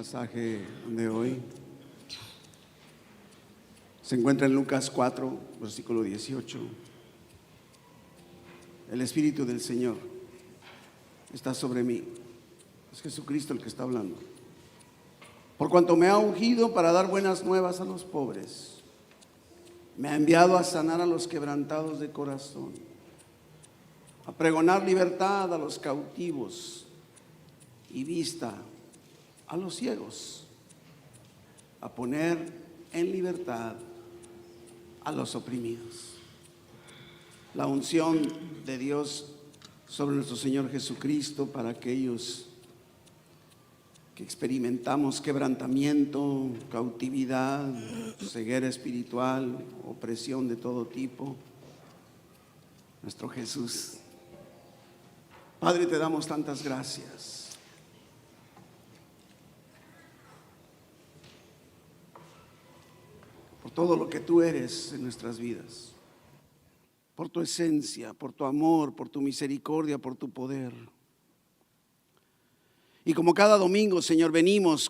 pasaje de hoy se encuentra en Lucas 4, versículo 18. El Espíritu del Señor está sobre mí. Es Jesucristo el que está hablando. Por cuanto me ha ungido para dar buenas nuevas a los pobres, me ha enviado a sanar a los quebrantados de corazón, a pregonar libertad a los cautivos y vista a los ciegos, a poner en libertad a los oprimidos. La unción de Dios sobre nuestro Señor Jesucristo para aquellos que experimentamos quebrantamiento, cautividad, ceguera espiritual, opresión de todo tipo. Nuestro Jesús. Padre, te damos tantas gracias. Por todo lo que tú eres en nuestras vidas, por tu esencia, por tu amor, por tu misericordia, por tu poder. Y como cada domingo, Señor, venimos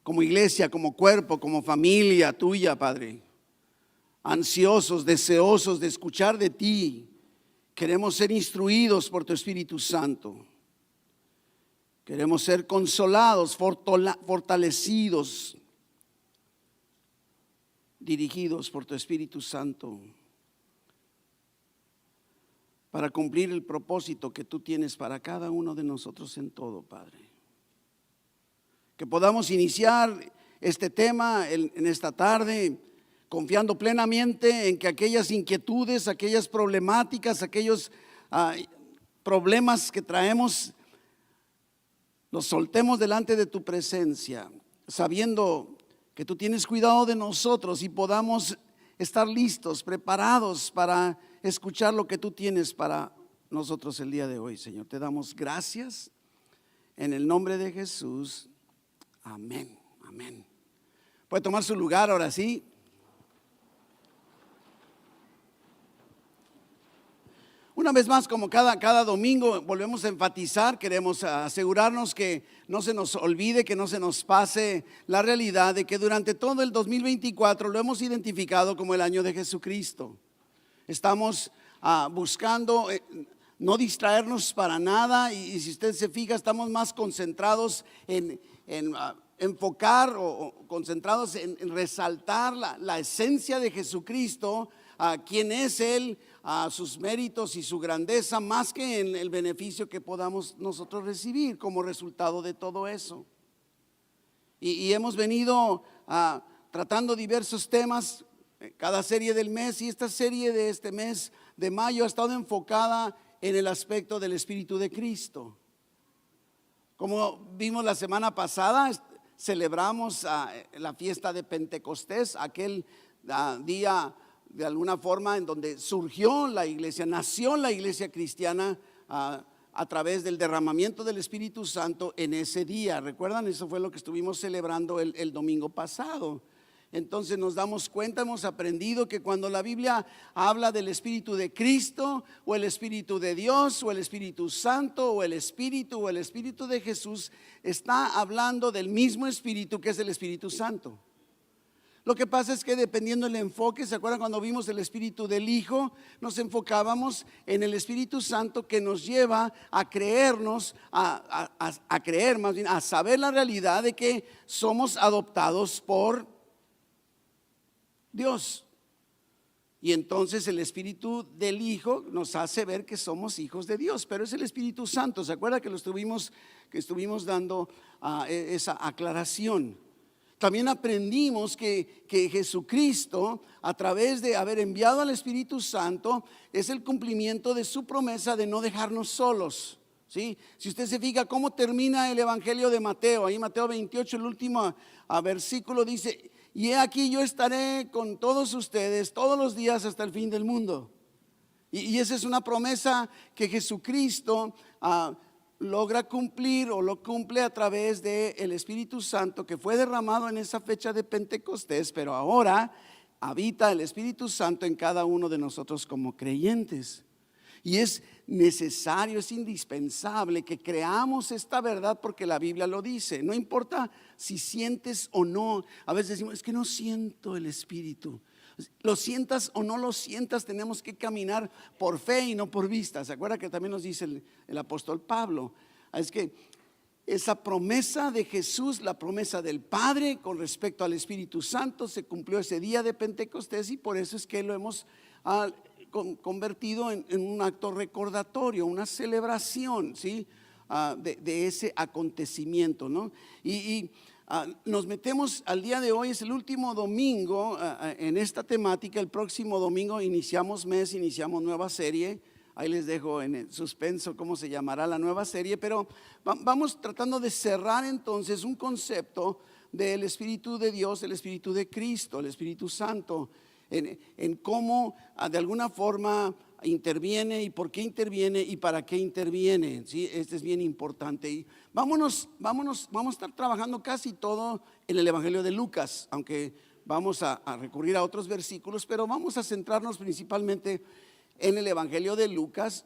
como iglesia, como cuerpo, como familia tuya, Padre, ansiosos, deseosos de escuchar de ti. Queremos ser instruidos por tu Espíritu Santo. Queremos ser consolados, fortalecidos, dirigidos por tu Espíritu Santo para cumplir el propósito que tú tienes para cada uno de nosotros en todo, Padre. Que podamos iniciar este tema en esta tarde confiando plenamente en que aquellas inquietudes, aquellas problemáticas, aquellos problemas que traemos, los soltemos delante de tu presencia, sabiendo que tú tienes cuidado de nosotros y podamos estar listos, preparados para escuchar lo que tú tienes para nosotros el día de hoy, Señor. Te damos gracias en el nombre de Jesús. Amén, amén. Puede tomar su lugar ahora sí. Una vez más, como cada domingo, volvemos a enfatizar, queremos asegurarnos que no se nos olvide, que no se nos pase la realidad de que durante todo el 2024 lo hemos identificado como el año de Jesucristo. Estamos buscando no distraernos para nada y si usted se fija, estamos más concentrados en enfocar o concentrados en resaltar la esencia de Jesucristo, quién es Él, sus méritos y su grandeza, más que en el beneficio que podamos nosotros recibir como resultado de todo eso. Y hemos venido tratando diversos temas cada serie del mes, y esta serie de este mes de mayo ha estado enfocada en el aspecto del Espíritu de Cristo. Como vimos la semana pasada, celebramos la fiesta de Pentecostés, aquel día de alguna forma en donde surgió la iglesia, nació la iglesia cristiana a través del derramamiento del Espíritu Santo en ese día. ¿Recuerdan? Eso fue lo que estuvimos celebrando el domingo pasado. Entonces nos damos cuenta, hemos aprendido que cuando la Biblia habla del Espíritu de Cristo o el Espíritu de Dios o el Espíritu Santo o el Espíritu de Jesús, está hablando del mismo Espíritu que es el Espíritu Santo. Lo que pasa es que dependiendo del enfoque, ¿se acuerdan cuando vimos el Espíritu del Hijo? Nos enfocábamos en el Espíritu Santo que nos lleva a creernos, a creer más bien, a saber la realidad de que somos adoptados por Dios. Y entonces el Espíritu del Hijo nos hace ver que somos hijos de Dios, pero es el Espíritu Santo. ¿Se acuerda que estuvimos dando esa aclaración? También aprendimos que Jesucristo, a través de haber enviado al Espíritu Santo, es el cumplimiento de su promesa de no dejarnos solos. ¿Sí? Si usted se fija cómo termina el Evangelio de Mateo, ahí Mateo 28, el último versículo dice: y he aquí yo estaré con todos ustedes todos los días hasta el fin del mundo. Y esa es una promesa que Jesucristo logra cumplir o lo cumple a través del Espíritu Santo que fue derramado en esa fecha de Pentecostés, pero ahora habita el Espíritu Santo en cada uno de nosotros como creyentes. Y es necesario, es indispensable que creamos esta verdad porque la Biblia lo dice. No importa si sientes o no. A veces decimos, es que no siento el Espíritu. Lo sientas o no lo sientas, tenemos que caminar por fe y no por vista. ¿Se acuerda que también nos dice el apóstol Pablo? Es que esa promesa de Jesús, la promesa del Padre con respecto al Espíritu Santo, se cumplió ese día de Pentecostés y por eso es que lo hemos convertido en un acto recordatorio, una celebración, ¿sí? De ese acontecimiento, ¿no? Nos metemos al día de hoy, es el último domingo en esta temática. El próximo domingo iniciamos mes, iniciamos nueva serie. Ahí les dejo en el suspenso cómo se llamará la nueva serie, pero vamos tratando de cerrar entonces un concepto del Espíritu de Dios, el Espíritu de Cristo, el Espíritu Santo, en cómo de alguna forma interviene y por qué interviene y para qué interviene, ¿sí? Este es bien importante. Y vamos a estar trabajando casi todo en el Evangelio de Lucas, aunque vamos a recurrir a otros versículos, pero vamos a centrarnos principalmente en el Evangelio de Lucas.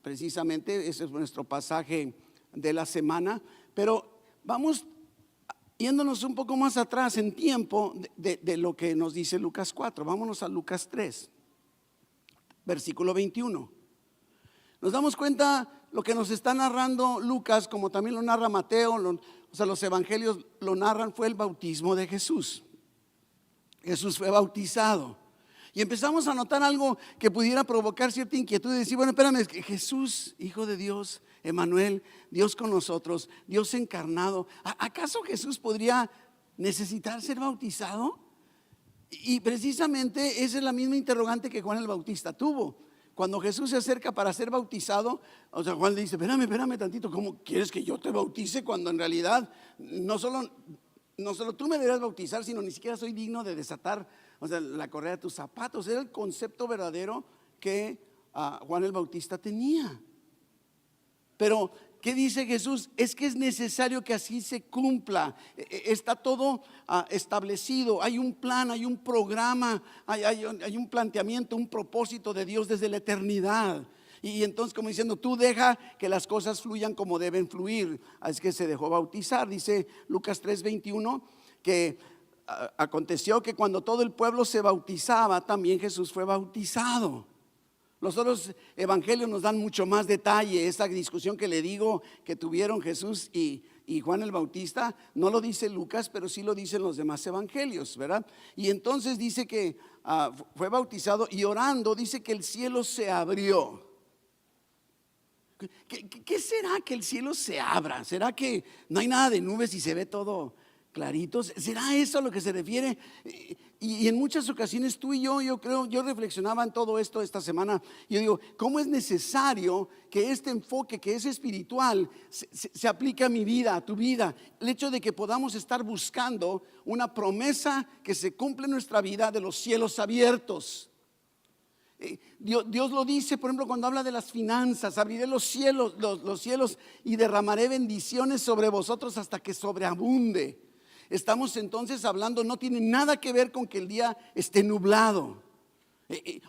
Precisamente ese es nuestro pasaje de la semana, pero vamos yéndonos un poco más atrás en tiempo de lo que nos dice Lucas 4. Vámonos a Lucas 3, versículo 21. Nos damos cuenta lo que nos está narrando Lucas, como también lo narra Mateo, o sea, los evangelios lo narran, fue el bautismo de Jesús. Jesús fue bautizado. Y empezamos a notar algo que pudiera provocar cierta inquietud y decir, bueno, espérame, es que Jesús, Hijo de Dios, Emmanuel, Dios con nosotros, Dios encarnado, ¿acaso Jesús podría necesitar ser bautizado? Y precisamente esa es la misma interrogante que Juan el Bautista tuvo. Cuando Jesús se acerca para ser bautizado, o sea, Juan le dice, espérame tantito, ¿cómo quieres que yo te bautice? Cuando en realidad no solo tú me deberás bautizar, sino ni siquiera soy digno de desatar, o sea, la correa de tus zapatos. Era el concepto verdadero que Juan el Bautista tenía. Pero ¿qué dice Jesús? Es que es necesario que así se cumpla. Está todo establecido. Hay un plan, hay un programa, hay un planteamiento, un propósito de Dios desde la eternidad. Y entonces, como diciendo, tú deja que las cosas fluyan como deben fluir. Es que se dejó bautizar. Dice Lucas 3:21 que aconteció que cuando todo el pueblo se bautizaba, también Jesús fue bautizado. Los otros evangelios nos dan mucho más detalle. Esta discusión que le digo que tuvieron Jesús y Juan el Bautista, no lo dice Lucas, pero sí lo dicen los demás evangelios, ¿verdad? Y entonces dice que fue bautizado y orando, dice que el cielo se abrió. ¿Qué será que el cielo se abra? ¿Será que no hay nada de nubes y se ve todo clarito? ¿Será eso a lo que se refiere? Y en muchas ocasiones tú y yo creo, yo reflexionaba en todo esto esta semana. Yo digo, ¿cómo es necesario que este enfoque que es espiritual se aplique a mi vida, a tu vida? El hecho de que podamos estar buscando una promesa que se cumple en nuestra vida de los cielos abiertos. Dios lo dice, por ejemplo, cuando habla de las finanzas: abriré los cielos y derramaré bendiciones sobre vosotros hasta que sobreabunde. Estamos entonces hablando, no tiene nada que ver con que el día esté nublado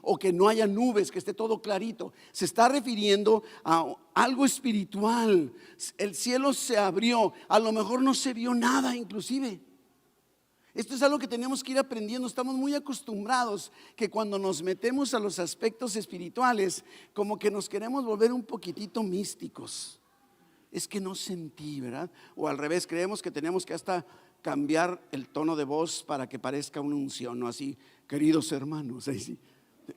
o que no haya nubes, que esté todo clarito. Se está refiriendo a algo espiritual. El cielo se abrió, a lo mejor no se vio nada inclusive. Esto es algo que tenemos que ir aprendiendo. Estamos muy acostumbrados que cuando nos metemos a los aspectos espirituales, como que nos queremos volver un poquitito místicos. Es que no sentí, ¿verdad? O al revés, creemos que tenemos que hasta cambiar el tono de voz para que parezca una unción, ¿no? Así, queridos hermanos, así.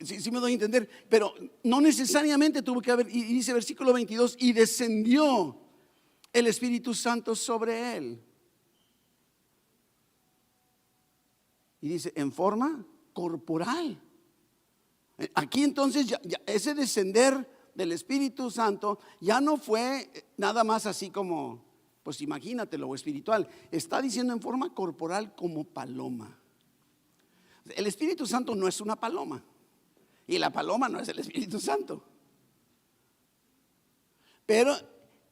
Sí me doy a entender, pero no necesariamente tuvo que haber. Y dice versículo 22, y descendió el Espíritu Santo sobre él. Y dice, en forma corporal. Aquí entonces ya ese descender del Espíritu Santo ya no fue nada más así como, pues imagínatelo, o espiritual. Está diciendo en forma corporal como paloma. El Espíritu Santo no es una paloma. Y la paloma no es el Espíritu Santo. Pero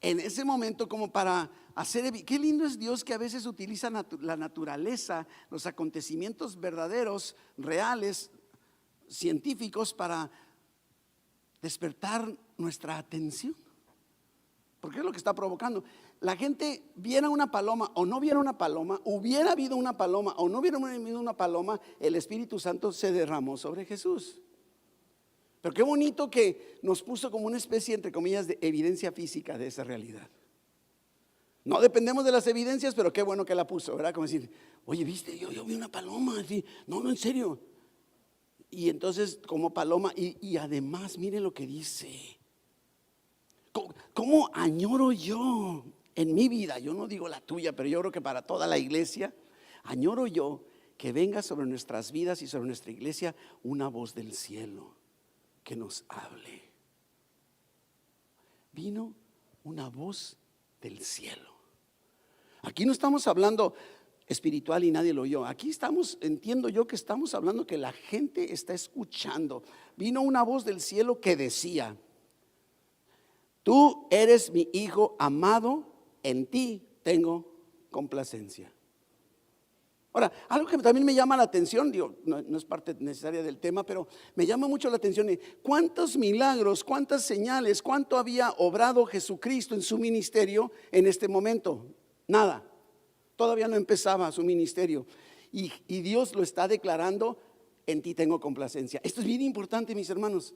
en ese momento, como para hacer, qué lindo es Dios, que a veces utiliza la naturaleza, los acontecimientos verdaderos, reales, científicos, para despertar nuestra atención. Porque es lo que está provocando. La gente viera una paloma o no viera una paloma, hubiera habido una paloma o no hubiera habido una paloma, el Espíritu Santo se derramó sobre Jesús. Pero qué bonito que nos puso como una especie, entre comillas, de evidencia física de esa realidad. No dependemos de las evidencias, pero qué bueno que la puso, ¿verdad? Como decir, oye, ¿viste? Yo vi una paloma. Así, no, en serio. Y entonces como paloma, y además mire lo que dice. ¿Cómo añoro yo en mi vida? Yo no digo la tuya, pero yo creo que para toda la iglesia, añoro yo que venga sobre nuestras vidas y sobre nuestra iglesia una voz del cielo que nos hable. Vino una voz del cielo. Aquí no estamos hablando espiritual y nadie lo oyó. Aquí estamos, entiendo yo que estamos hablando que la gente está escuchando. Vino una voz del cielo que decía: tú eres mi hijo amado, en ti tengo complacencia. Ahora, algo que también me llama la atención, digo, no es parte necesaria del tema, pero me llama mucho la atención: cuántos milagros, cuántas señales, cuánto había obrado Jesucristo en su ministerio en este momento. Nada, todavía no empezaba su ministerio, y Dios lo está declarando: en ti tengo complacencia. Esto es bien importante, mis hermanos.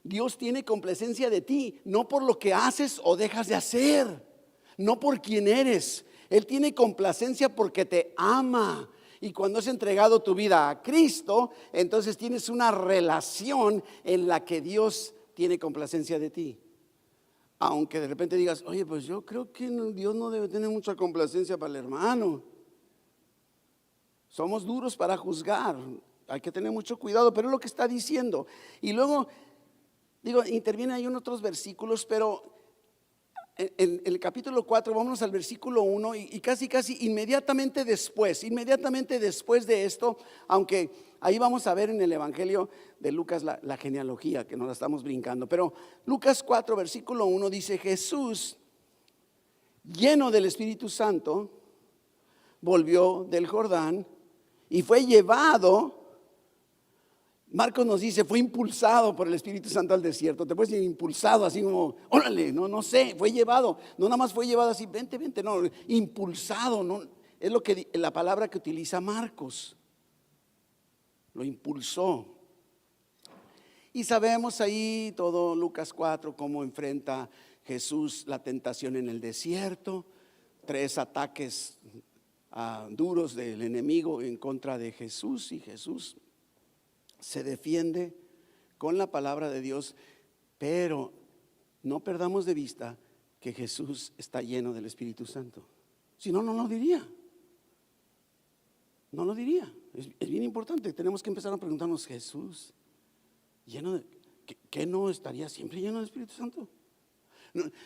Dios tiene complacencia de ti, no por lo que haces o dejas de hacer, no por quién eres. Él tiene complacencia porque te ama. Y cuando has entregado tu vida a Cristo, entonces tienes una relación en la que Dios tiene complacencia de ti. Aunque de repente digas, oye, pues yo creo que Dios no debe tener mucha complacencia para el hermano. Somos duros para juzgar, hay que tener mucho cuidado, pero es lo que está diciendo. Y luego, digo, interviene ahí en otros versículos, pero en el capítulo 4, vámonos al versículo 1 y casi inmediatamente después de esto, aunque ahí vamos a ver en el Evangelio de Lucas la genealogía, que nos la estamos brincando, pero Lucas 4, versículo 1 dice: Jesús, lleno del Espíritu Santo, volvió del Jordán y fue llevado. Marcos nos dice, fue impulsado por el Espíritu Santo al desierto. Te puedes decir impulsado, así como, órale, no sé, fue llevado. No nada más fue llevado así, vente, no, impulsado, no, es lo que la palabra que utiliza Marcos. Lo impulsó. Y sabemos ahí todo Lucas 4 cómo enfrenta Jesús la tentación en el desierto. 3 ataques duros del enemigo en contra de Jesús, y Jesús se defiende con la palabra de Dios. Pero no perdamos de vista que Jesús está lleno del Espíritu Santo. Si no, no lo diría. No lo diría. Es bien importante. Tenemos que empezar a preguntarnos: Jesús, lleno de, ¿qué no estaría siempre lleno del Espíritu Santo?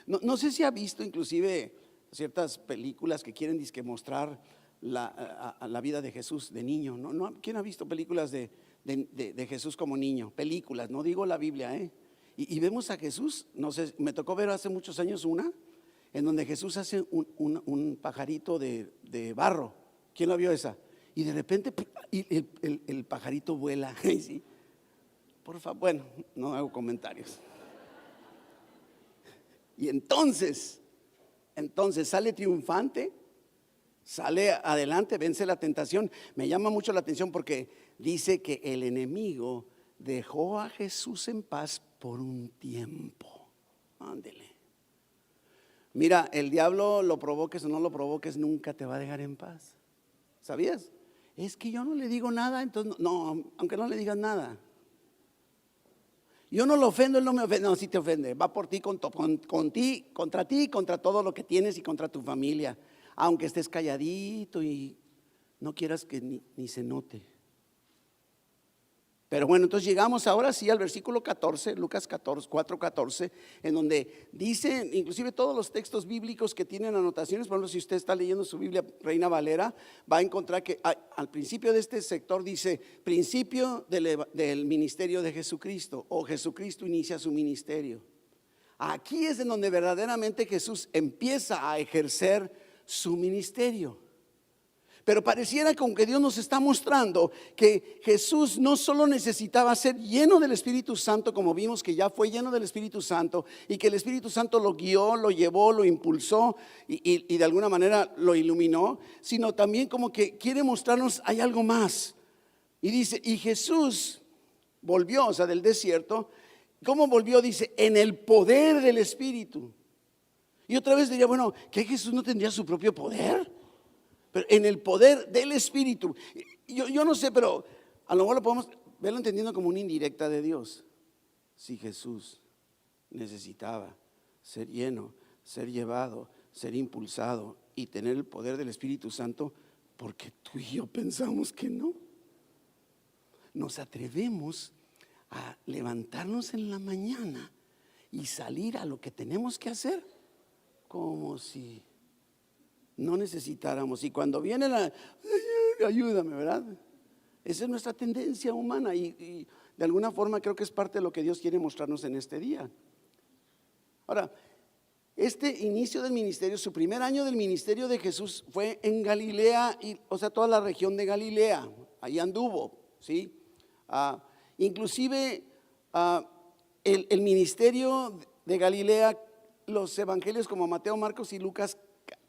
No sé si ha visto inclusive ciertas películas que quieren mostrar la vida de Jesús de niño. ¿Quién ha visto películas de Jesús como niño? Películas, no digo la Biblia, y vemos a Jesús, no sé, me tocó ver hace muchos años una en donde Jesús hace un pajarito de barro. ¿Quién la vio esa? Y de repente el pajarito vuela. ¿Sí? Por favor, bueno, no hago comentarios. Y entonces sale triunfante, sale adelante, vence la tentación. Me llama mucho la atención porque dice que el enemigo dejó a Jesús en paz por un tiempo. Ándele. Mira, el diablo, lo provoques o no lo provoques, nunca te va a dejar en paz. ¿Sabías? Es que yo no le digo nada, entonces no, aunque no le digas nada. Yo no lo ofendo, él no me ofende. No, sí te ofende. Va por ti, contra ti, contra todo lo que tienes y contra tu familia. Aunque estés calladito y no quieras que ni se note. Pero bueno, entonces llegamos ahora sí al versículo 14, Lucas 4:14, en donde dice, inclusive todos los textos bíblicos que tienen anotaciones. Por ejemplo, si usted está leyendo su Biblia Reina Valera, va a encontrar que al principio de este sector dice: principio del ministerio de Jesucristo, o Jesucristo inicia su ministerio. Aquí es en donde verdaderamente Jesús empieza a ejercer su ministerio. Pero pareciera como que Dios nos está mostrando que Jesús no solo necesitaba ser lleno del Espíritu Santo, como vimos que ya fue lleno del Espíritu Santo, y que el Espíritu Santo lo guió, lo llevó, lo impulsó y de alguna manera lo iluminó, sino también como que quiere mostrarnos hay algo más. Y dice, y Jesús volvió, o sea, del desierto. ¿Cómo volvió? Dice, en el poder del Espíritu. Y otra vez diría, bueno, ¿que Jesús no tendría su propio poder? Pero en el poder del Espíritu. Yo no sé, pero a lo mejor lo podemos verlo entendiendo como una indirecta de Dios. Si Jesús necesitaba ser lleno, ser llevado, ser impulsado y tener el poder del Espíritu Santo, porque tú y yo pensamos que no. Nos atrevemos a levantarnos en la mañana y salir a lo que tenemos que hacer como si no necesitáramos. Y cuando viene ayúdame, ¿verdad? Esa es nuestra tendencia humana y de alguna forma creo que es parte de lo que Dios quiere mostrarnos en este día. Ahora, este inicio del ministerio, su primer año del ministerio de Jesús fue en Galilea, o sea, toda la región de Galilea, ahí anduvo, ¿sí? Inclusive el ministerio de Galilea, los evangelios como Mateo, Marcos y Lucas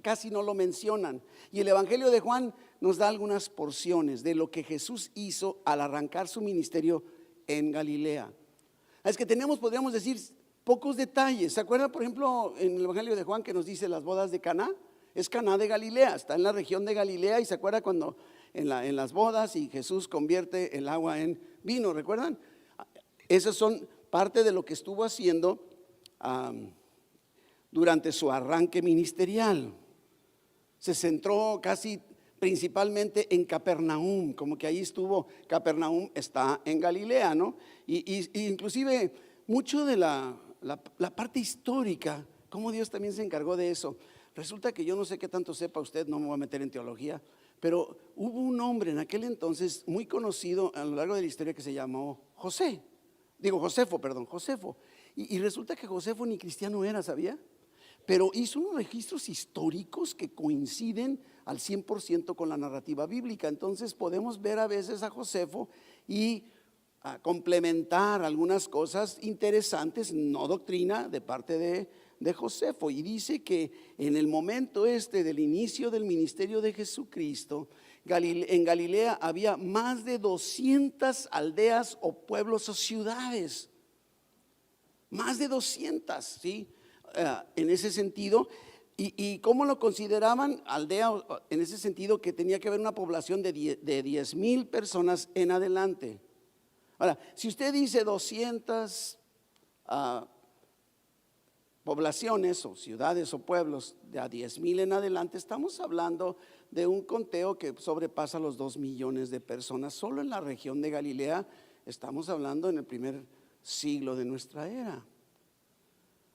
casi no lo mencionan. Y el evangelio de Juan nos da algunas porciones de lo que Jesús hizo al arrancar su ministerio en Galilea. Es que podríamos decir, pocos detalles. ¿Se acuerdan, por ejemplo, en el evangelio de Juan que nos dice las bodas de Caná? Es Caná de Galilea, está en la región de Galilea. Y se acuerda cuando en las bodas y Jesús convierte el agua en vino, ¿recuerdan? Esas son parte de lo que estuvo haciendo durante su arranque ministerial. Se centró casi principalmente en Capernaum, como que ahí estuvo. Capernaum está en Galilea, ¿no? Y inclusive mucho de la parte histórica, cómo Dios también se encargó de eso. Resulta que yo no sé qué tanto sepa usted, no me voy a meter en teología, pero hubo un hombre en aquel entonces muy conocido a lo largo de la historia que se llamó Josefo. Y resulta que Josefo ni cristiano era, ¿sabía? Pero hizo unos registros históricos que coinciden al 100% con la narrativa bíblica. Entonces podemos ver a veces a Josefo y complementar algunas cosas interesantes, no doctrina, de parte de Josefo. Y dice que en el momento del inicio del ministerio de Jesucristo, en Galilea había más de 200 aldeas o pueblos o ciudades. Más de 200, ¿sí? En ese sentido. ¿Y cómo lo consideraban? Aldea, en ese sentido, que tenía que haber una población de 10,000 personas en adelante. Ahora, si usted dice 200 poblaciones o ciudades o pueblos de a 10,000 en adelante, estamos hablando de un conteo que sobrepasa los 2 millones de personas. Solo en la región de Galilea estamos hablando en el primer siglo de nuestra era.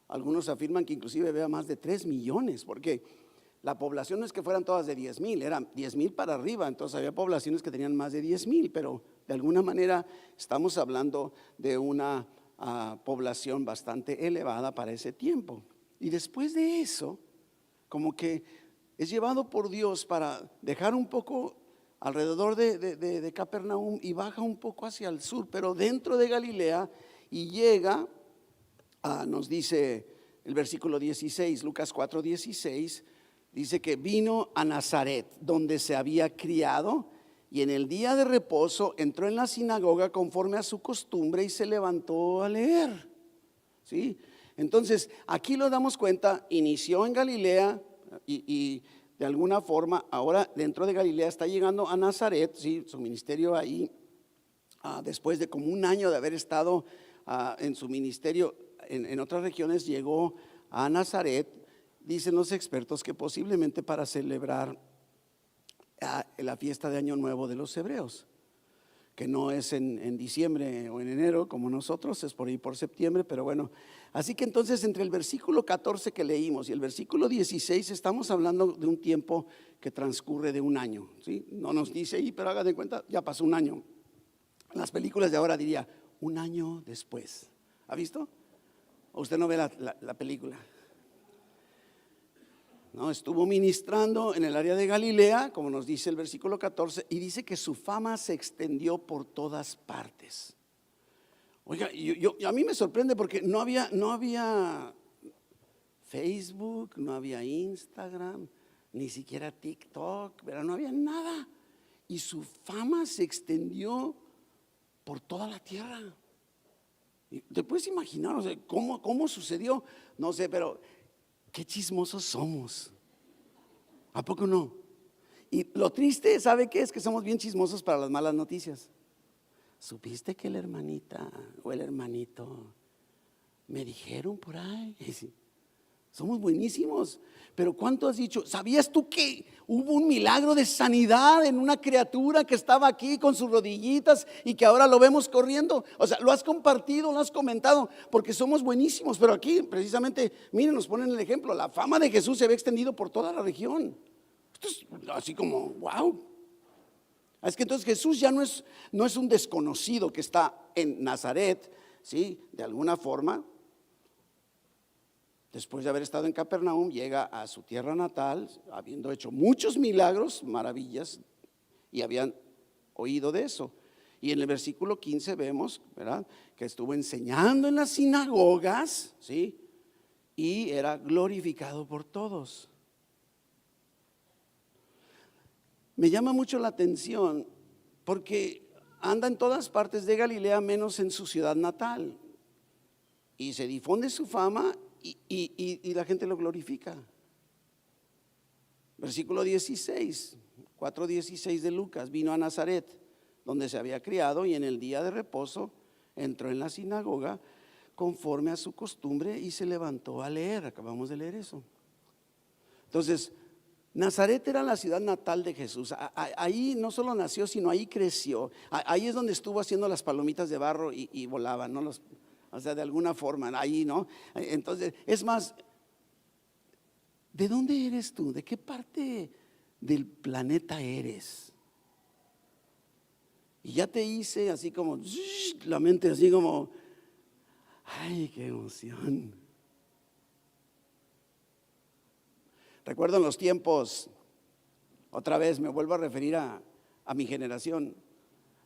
Algunos afirman que inclusive había más de 3 millones, porque la población no es que fueran todas de 10,000, eran 10,000 para arriba. Entonces había poblaciones que tenían más de 10,000, pero de alguna manera estamos hablando de una población bastante elevada para ese tiempo. Y después de eso, como que es llevado por Dios para dejar un poco alrededor de Capernaum y baja un poco hacia el sur, pero dentro de Galilea, y llega, nos dice el versículo 16, Lucas 4:16, dice que vino a Nazaret, donde se había criado, y en el día de reposo entró en la sinagoga conforme a su costumbre y se levantó a leer. ¿Sí? Entonces, aquí lo damos cuenta, inició en Galilea y de alguna forma ahora dentro de Galilea está llegando a Nazaret, ¿sí? Su ministerio ahí, después de como un año de haber estado en su ministerio en otras regiones, llegó a Nazaret. Dicen los expertos que posiblemente para celebrar la fiesta de Año Nuevo de los hebreos, que no es en diciembre o en enero como nosotros, es por ahí por septiembre, pero bueno. Así que entonces entre el versículo 14 que leímos y el versículo 16 estamos hablando de un tiempo que transcurre de un año, ¿sí? No nos dice ahí, pero haga de cuenta, ya pasó un año. En las películas de ahora diría, un año después. ¿Ha visto? ¿O usted no ve la película? ¿no? Estuvo ministrando en el área de Galilea, como nos dice el versículo 14, y dice que su fama se extendió por todas partes. Oiga, a mí me sorprende porque no había Facebook, no había Instagram, ni siquiera TikTok, pero no había nada. Y su fama se extendió por toda la tierra. ¿Te puedes imaginar, o sea, cómo sucedió? No sé, pero qué chismosos somos. ¿A poco no? Y lo triste, ¿sabe qué es? Que somos bien chismosos para las malas noticias. ¿Supiste que la hermanita o el hermanito me dijeron por ahí? Sí. Somos buenísimos. Pero ¿cuánto has dicho? ¿Sabías tú que hubo un milagro de sanidad en una criatura que estaba aquí con sus rodillitas y que ahora lo vemos corriendo? O sea, lo has compartido, lo has comentado, porque somos buenísimos. Pero aquí precisamente, miren, nos ponen el ejemplo. La fama de Jesús se había extendido por toda la región. Esto es así como, wow. Es que entonces Jesús ya no es un desconocido que está en Nazaret, ¿sí? De alguna forma. Después de haber estado en Capernaum, llega a su tierra natal, habiendo hecho muchos milagros, maravillas, y habían oído de eso. Y en el versículo 15 vemos, ¿verdad?, que estuvo enseñando en las sinagogas, ¿sí?, y era glorificado por todos. Me llama mucho la atención porque anda en todas partes de Galilea menos en su ciudad natal. Y se difunde su fama y la gente lo glorifica. Versículo 16, 4:16 de Lucas: vino a Nazaret, donde se había criado, y en el día de reposo entró en la sinagoga conforme a su costumbre y se levantó a leer. Acabamos de leer eso. Entonces, Nazaret era la ciudad natal de Jesús. Ahí no solo nació, sino ahí creció. Ahí es donde estuvo haciendo las palomitas de barro y volaban, ¿no? O sea, de alguna forma, ahí, ¿no? Entonces, es más, ¿de dónde eres tú? ¿De qué parte del planeta eres? Y ya te hice así como, la mente así como, ay, qué emoción. Recuerdo en los tiempos, otra vez me vuelvo a referir a mi generación.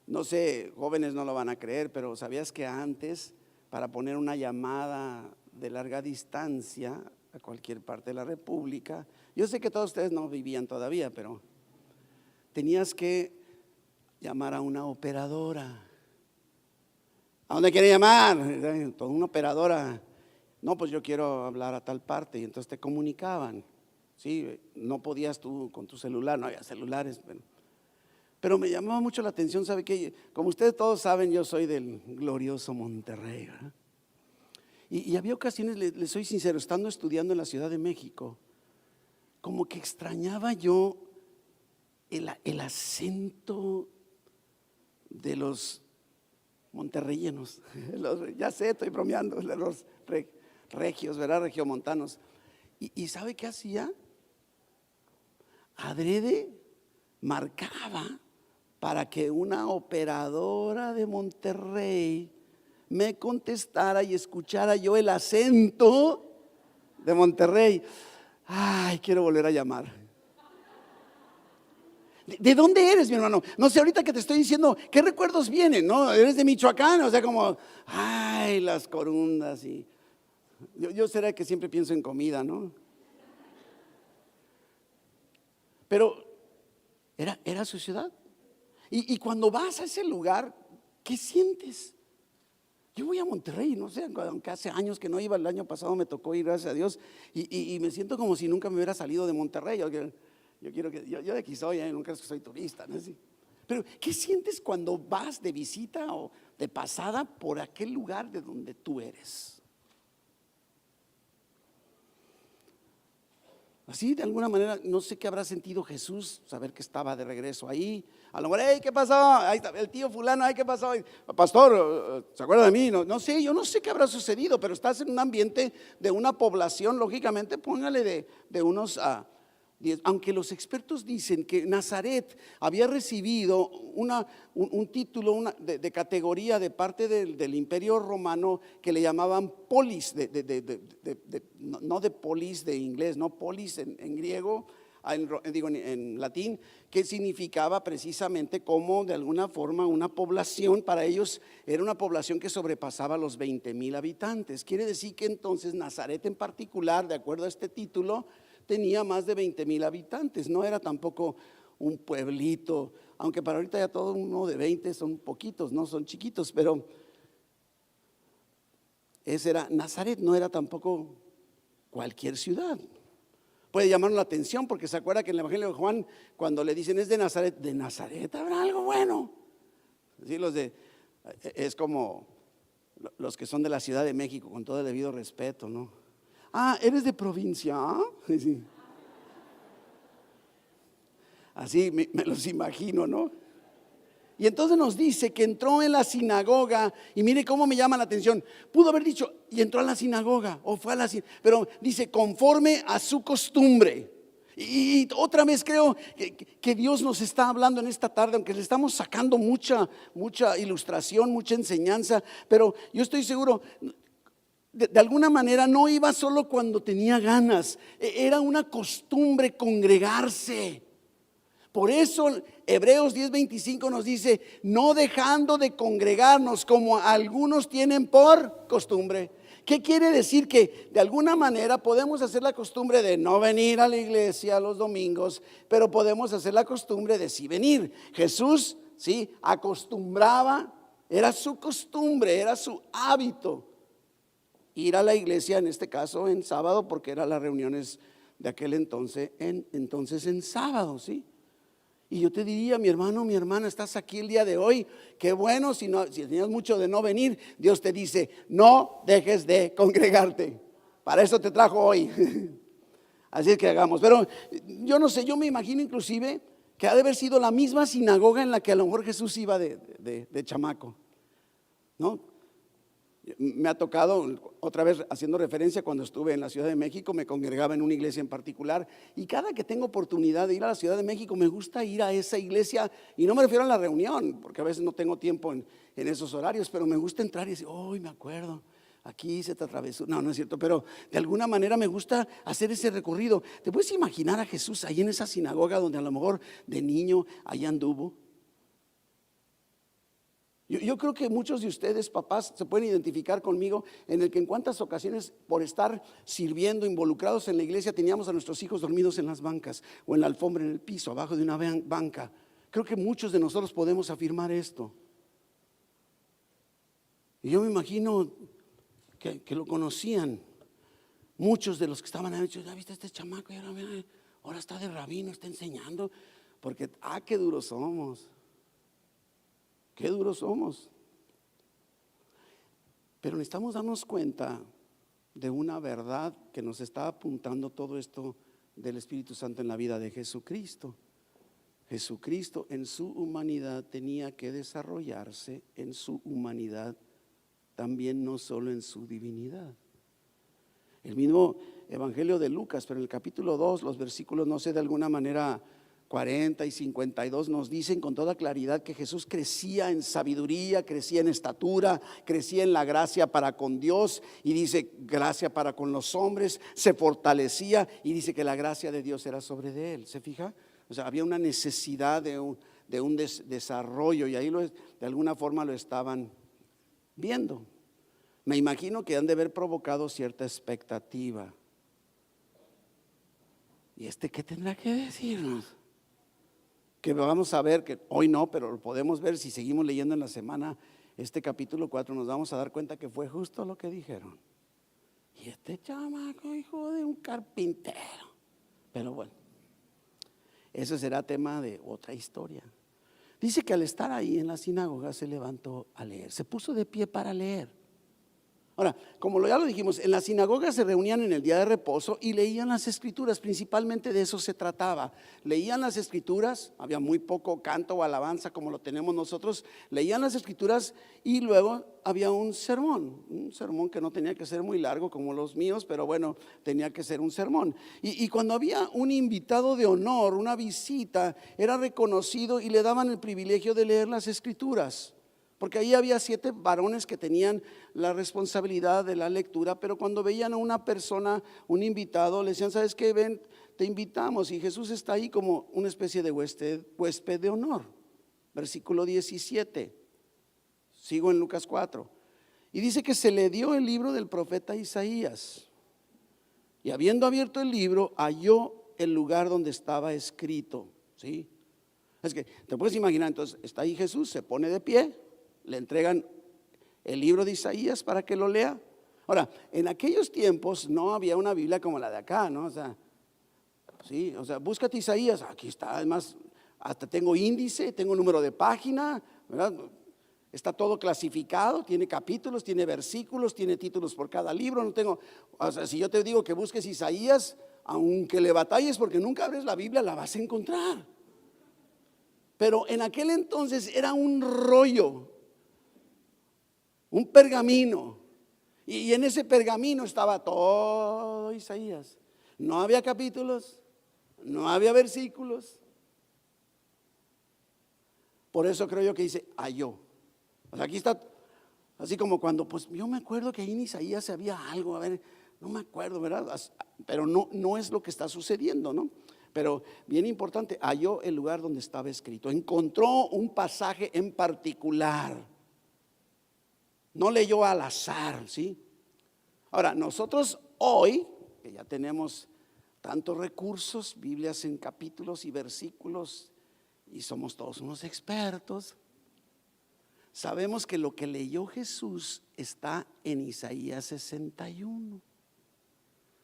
No sé, jóvenes no lo van a creer, pero ¿sabías que antes, para poner una llamada de larga distancia a cualquier parte de la república, yo sé que todos ustedes no vivían todavía, pero tenías que llamar a una operadora? ¿A dónde quiere llamar? Toda una operadora. No, pues yo quiero hablar a tal parte, y entonces te comunicaban. Sí, no podías tú con tu celular, no había celulares, pero me llamaba mucho la atención. ¿Sabe qué? Como ustedes todos saben, yo soy del glorioso Monterrey, ¿verdad? Y había ocasiones, les soy sincero, estando estudiando en la Ciudad de México, como que extrañaba yo el acento de los monterreyenos. Ya sé, estoy bromeando, de los regios, ¿verdad? Regiomontanos. ¿Y sabe qué hacía? Adrede marcaba para que una operadora de Monterrey me contestara y escuchara yo el acento de Monterrey. Ay, quiero volver a llamar. ¿De dónde eres, mi hermano? No sé, ahorita que te estoy diciendo, ¿qué recuerdos vienen? ¿No? Eres de Michoacán, o sea, como, ay, las corundas. Y yo será que siempre pienso en comida, ¿no? Pero era su ciudad. Y cuando vas a ese lugar, ¿qué sientes? Yo voy a Monterrey, no sé, aunque hace años que no iba, el año pasado me tocó ir, gracias a Dios, y me siento como si nunca me hubiera salido de Monterrey. Yo de aquí soy, nunca soy turista, ¿no? Sí. Pero ¿qué sientes cuando vas de visita o de pasada por aquel lugar de donde tú eres? Así, de alguna manera, no sé qué habrá sentido Jesús, saber que estaba de regreso ahí. A lo mejor, hey, ¿qué pasó? Ahí está el tío fulano, ¿qué pasó? Pastor, ¿se acuerda de mí? No sé, yo no sé qué habrá sucedido, pero estás en un ambiente de una población, lógicamente, póngale de unos Aunque los expertos dicen que Nazaret había recibido un título de categoría de parte del Imperio Romano que le llamaban polis, no de polis de inglés, no polis en griego, en latín, que significaba precisamente como de alguna forma una población. Para ellos era una población que sobrepasaba los 20,000 habitantes. Quiere decir que entonces Nazaret en particular, de acuerdo a este título, tenía más de 20,000 habitantes. No era tampoco un pueblito, aunque para ahorita ya todo uno de 20 son poquitos, no son chiquitos, pero ese era Nazaret, no era tampoco cualquier ciudad. Puede llamarnos la atención porque se acuerda que en el Evangelio de Juan, cuando le dicen es de Nazaret habrá algo bueno. Sí, es como los que son de la Ciudad de México, con todo el debido respeto, ¿no? ¿Eres de provincia? Sí. Así me los imagino, ¿no? Y entonces nos dice que entró en la sinagoga, y mire cómo me llama la atención. Pudo haber dicho, y entró a la sinagoga, o fue a la sinagoga, pero dice, conforme a su costumbre. Y otra vez creo que Dios nos está hablando en esta tarde, aunque le estamos sacando mucha ilustración, mucha enseñanza, pero yo estoy seguro, de alguna manera no iba solo cuando tenía ganas, era una costumbre congregarse. Por eso Hebreos 10:25 nos dice, no dejando de congregarnos como algunos tienen por costumbre. ¿Qué quiere decir? Que de alguna manera podemos hacer la costumbre de no venir a la iglesia los domingos, pero podemos hacer la costumbre de sí venir. Jesús, sí, acostumbraba, era su costumbre, era su hábito ir a la iglesia, en este caso en sábado, porque eran las reuniones de aquel entonces en sábado, ¿sí? Y yo te diría, mi hermano, mi hermana, estás aquí el día de hoy, qué bueno. Si tenías mucho de no venir, Dios te dice, no dejes de congregarte, para eso te trajo hoy. Así es que hagamos. Pero yo no sé, yo me imagino inclusive que ha de haber sido la misma sinagoga en la que a lo mejor Jesús iba de chamaco, ¿no? Me ha tocado, otra vez haciendo referencia, cuando estuve en la Ciudad de México, me congregaba en una iglesia en particular, y cada que tengo oportunidad de ir a la Ciudad de México, me gusta ir a esa iglesia, y no me refiero a la reunión, porque a veces no tengo tiempo en esos horarios, pero me gusta entrar y decir, me acuerdo, aquí se te atravesó. No, no es cierto, pero de alguna manera me gusta hacer ese recorrido. ¿Te puedes imaginar a Jesús ahí en esa sinagoga donde a lo mejor de niño ahí anduvo? Yo creo que muchos de ustedes, papás, se pueden identificar conmigo en el que en cuántas ocasiones por estar sirviendo, involucrados en la iglesia, teníamos a nuestros hijos dormidos en las bancas o en la alfombra, en el piso, abajo de una banca. Creo que muchos de nosotros podemos afirmar esto. Y yo me imagino que lo conocían. Muchos de los que estaban ahí, ya viste este chamaco, y ahora está de rabino, está enseñando, porque qué duros somos. Qué duros somos. Pero necesitamos darnos cuenta de una verdad que nos está apuntando todo esto del Espíritu Santo en la vida de Jesucristo. Jesucristo en su humanidad tenía que desarrollarse en su humanidad, también no solo en su divinidad. El mismo Evangelio de Lucas, pero en el capítulo 2, los versículos, no sé, de alguna manera 40 y 52 nos dicen con toda claridad que Jesús crecía en sabiduría, crecía en estatura, crecía en la gracia para con Dios, y dice gracia para con los hombres, se fortalecía, y dice que la gracia de Dios era sobre de él. ¿Se fija? O sea, había una necesidad de un desarrollo, y ahí de alguna forma lo estaban viendo. Me imagino que han de haber provocado cierta expectativa. ¿Y qué tendrá que decirnos? Que vamos a ver, que hoy no, pero lo podemos ver si seguimos leyendo en la semana este capítulo 4, nos vamos a dar cuenta que fue justo lo que dijeron. Y chamaco, hijo de un carpintero. Pero bueno, eso será tema de otra historia. Dice que al estar ahí en la sinagoga se levantó a leer, se puso de pie para leer. Ahora, como ya lo dijimos, en las sinagogas se reunían en el día de reposo y leían las escrituras, principalmente de eso se trataba. Leían las escrituras, había muy poco canto o alabanza como lo tenemos nosotros, leían las escrituras y luego había un sermón que no tenía que ser muy largo como los míos, pero bueno, tenía que ser un sermón. Y cuando había un invitado de honor, una visita, era reconocido y le daban el privilegio de leer las escrituras. Porque ahí había 7 varones que tenían la responsabilidad de la lectura, pero cuando veían a una persona, un invitado, le decían, ¿sabes qué? Ven, te invitamos. Y Jesús está ahí como una especie de huésped de honor. Versículo 17. Sigo en Lucas 4. Y dice que se le dio el libro del profeta Isaías. Y habiendo abierto el libro, halló el lugar donde estaba escrito. ¿Sí? Es que te puedes imaginar, entonces está ahí Jesús, se pone de pie. Le entregan el libro de Isaías para que lo lea. Ahora, en aquellos tiempos no había una Biblia como la de acá, ¿no? O sea, sí, búscate Isaías, aquí está, además, hasta tengo índice, tengo número de página, ¿verdad? Está todo clasificado, tiene capítulos, tiene versículos, tiene títulos por cada libro. No tengo, si yo te digo que busques Isaías, aunque le batalles porque nunca abres la Biblia, la vas a encontrar. Pero en aquel entonces era un rollo, un pergamino, y en ese pergamino estaba todo Isaías. No había capítulos, no había versículos. Por eso creo yo que dice halló. Aquí está, así como cuando, pues yo me acuerdo que ahí en Isaías había algo, a ver, no me acuerdo, ¿verdad? Pero no es lo que está sucediendo, ¿no? Pero bien importante, halló el lugar donde estaba escrito, encontró un pasaje en particular. No leyó al azar, ¿sí? Ahora, nosotros hoy, que ya tenemos tantos recursos, Biblias en capítulos y versículos, y somos todos unos expertos, sabemos que lo que leyó Jesús está en Isaías 61.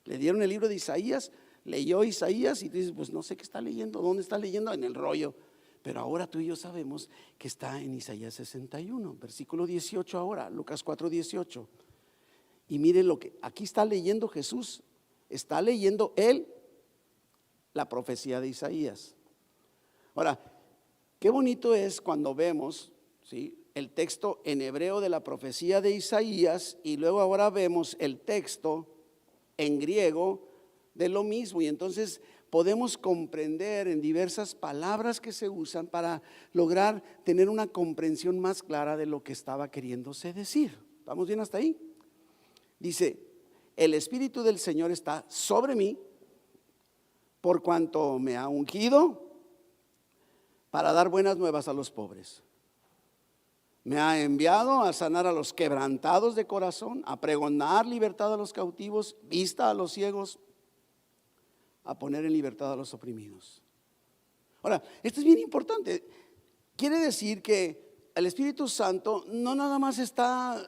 Le dieron el libro de Isaías, leyó Isaías y dices, pues no sé qué está leyendo, ¿dónde está leyendo? En el rollo. Pero ahora tú y yo sabemos que está en Isaías 61, versículo 18 ahora, Lucas 4, 18. Y mire lo que aquí está leyendo Jesús, está leyendo él la profecía de Isaías. Ahora, qué bonito es cuando vemos, ¿sí?, el texto en hebreo de la profecía de Isaías y luego ahora vemos el texto en griego de lo mismo, y entonces podemos comprender en diversas palabras que se usan para lograr tener una comprensión más clara de lo que estaba queriéndose decir. ¿Vamos bien hasta ahí? Dice, el Espíritu del Señor está sobre mí, por cuanto me ha ungido para dar buenas nuevas a los pobres. Me ha enviado a sanar a los quebrantados de corazón, a pregonar libertad a los cautivos, vista a los ciegos, a poner en libertad a los oprimidos. Ahora, esto es bien importante. Quiere decir que el Espíritu Santo no nada más está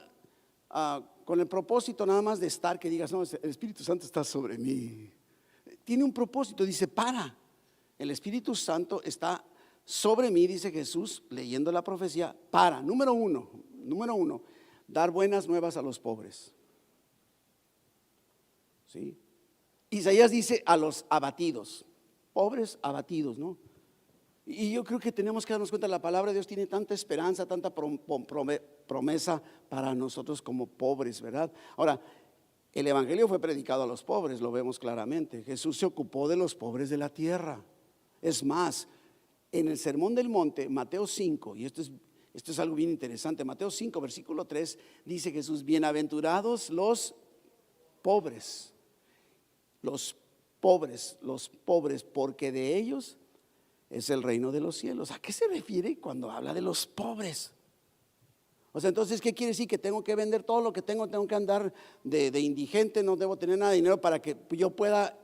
con el propósito nada más de estar, que digas, no, el Espíritu Santo está sobre mí. Tiene un propósito, dice, el Espíritu Santo está sobre mí, dice Jesús, leyendo la profecía, número uno, dar buenas nuevas a los pobres. ¿Sí? Isaías dice a los abatidos, pobres abatidos, ¿no? Y yo creo que tenemos que darnos cuenta, la palabra de Dios tiene tanta esperanza, tanta promesa para nosotros como pobres, ¿verdad? Ahora, el evangelio fue predicado a los pobres, lo vemos claramente. Jesús se ocupó de los pobres de la tierra. Es más, en el Sermón del Monte, Mateo 5, y esto es algo bien interesante, Mateo 5, versículo 3, dice Jesús, bienaventurados los pobres, porque de ellos es el reino de los cielos. ¿A qué se refiere cuando habla de los pobres? O sea, entonces, ¿qué quiere decir? Que tengo que vender todo lo que tengo que andar de indigente, no debo tener nada de dinero para que yo pueda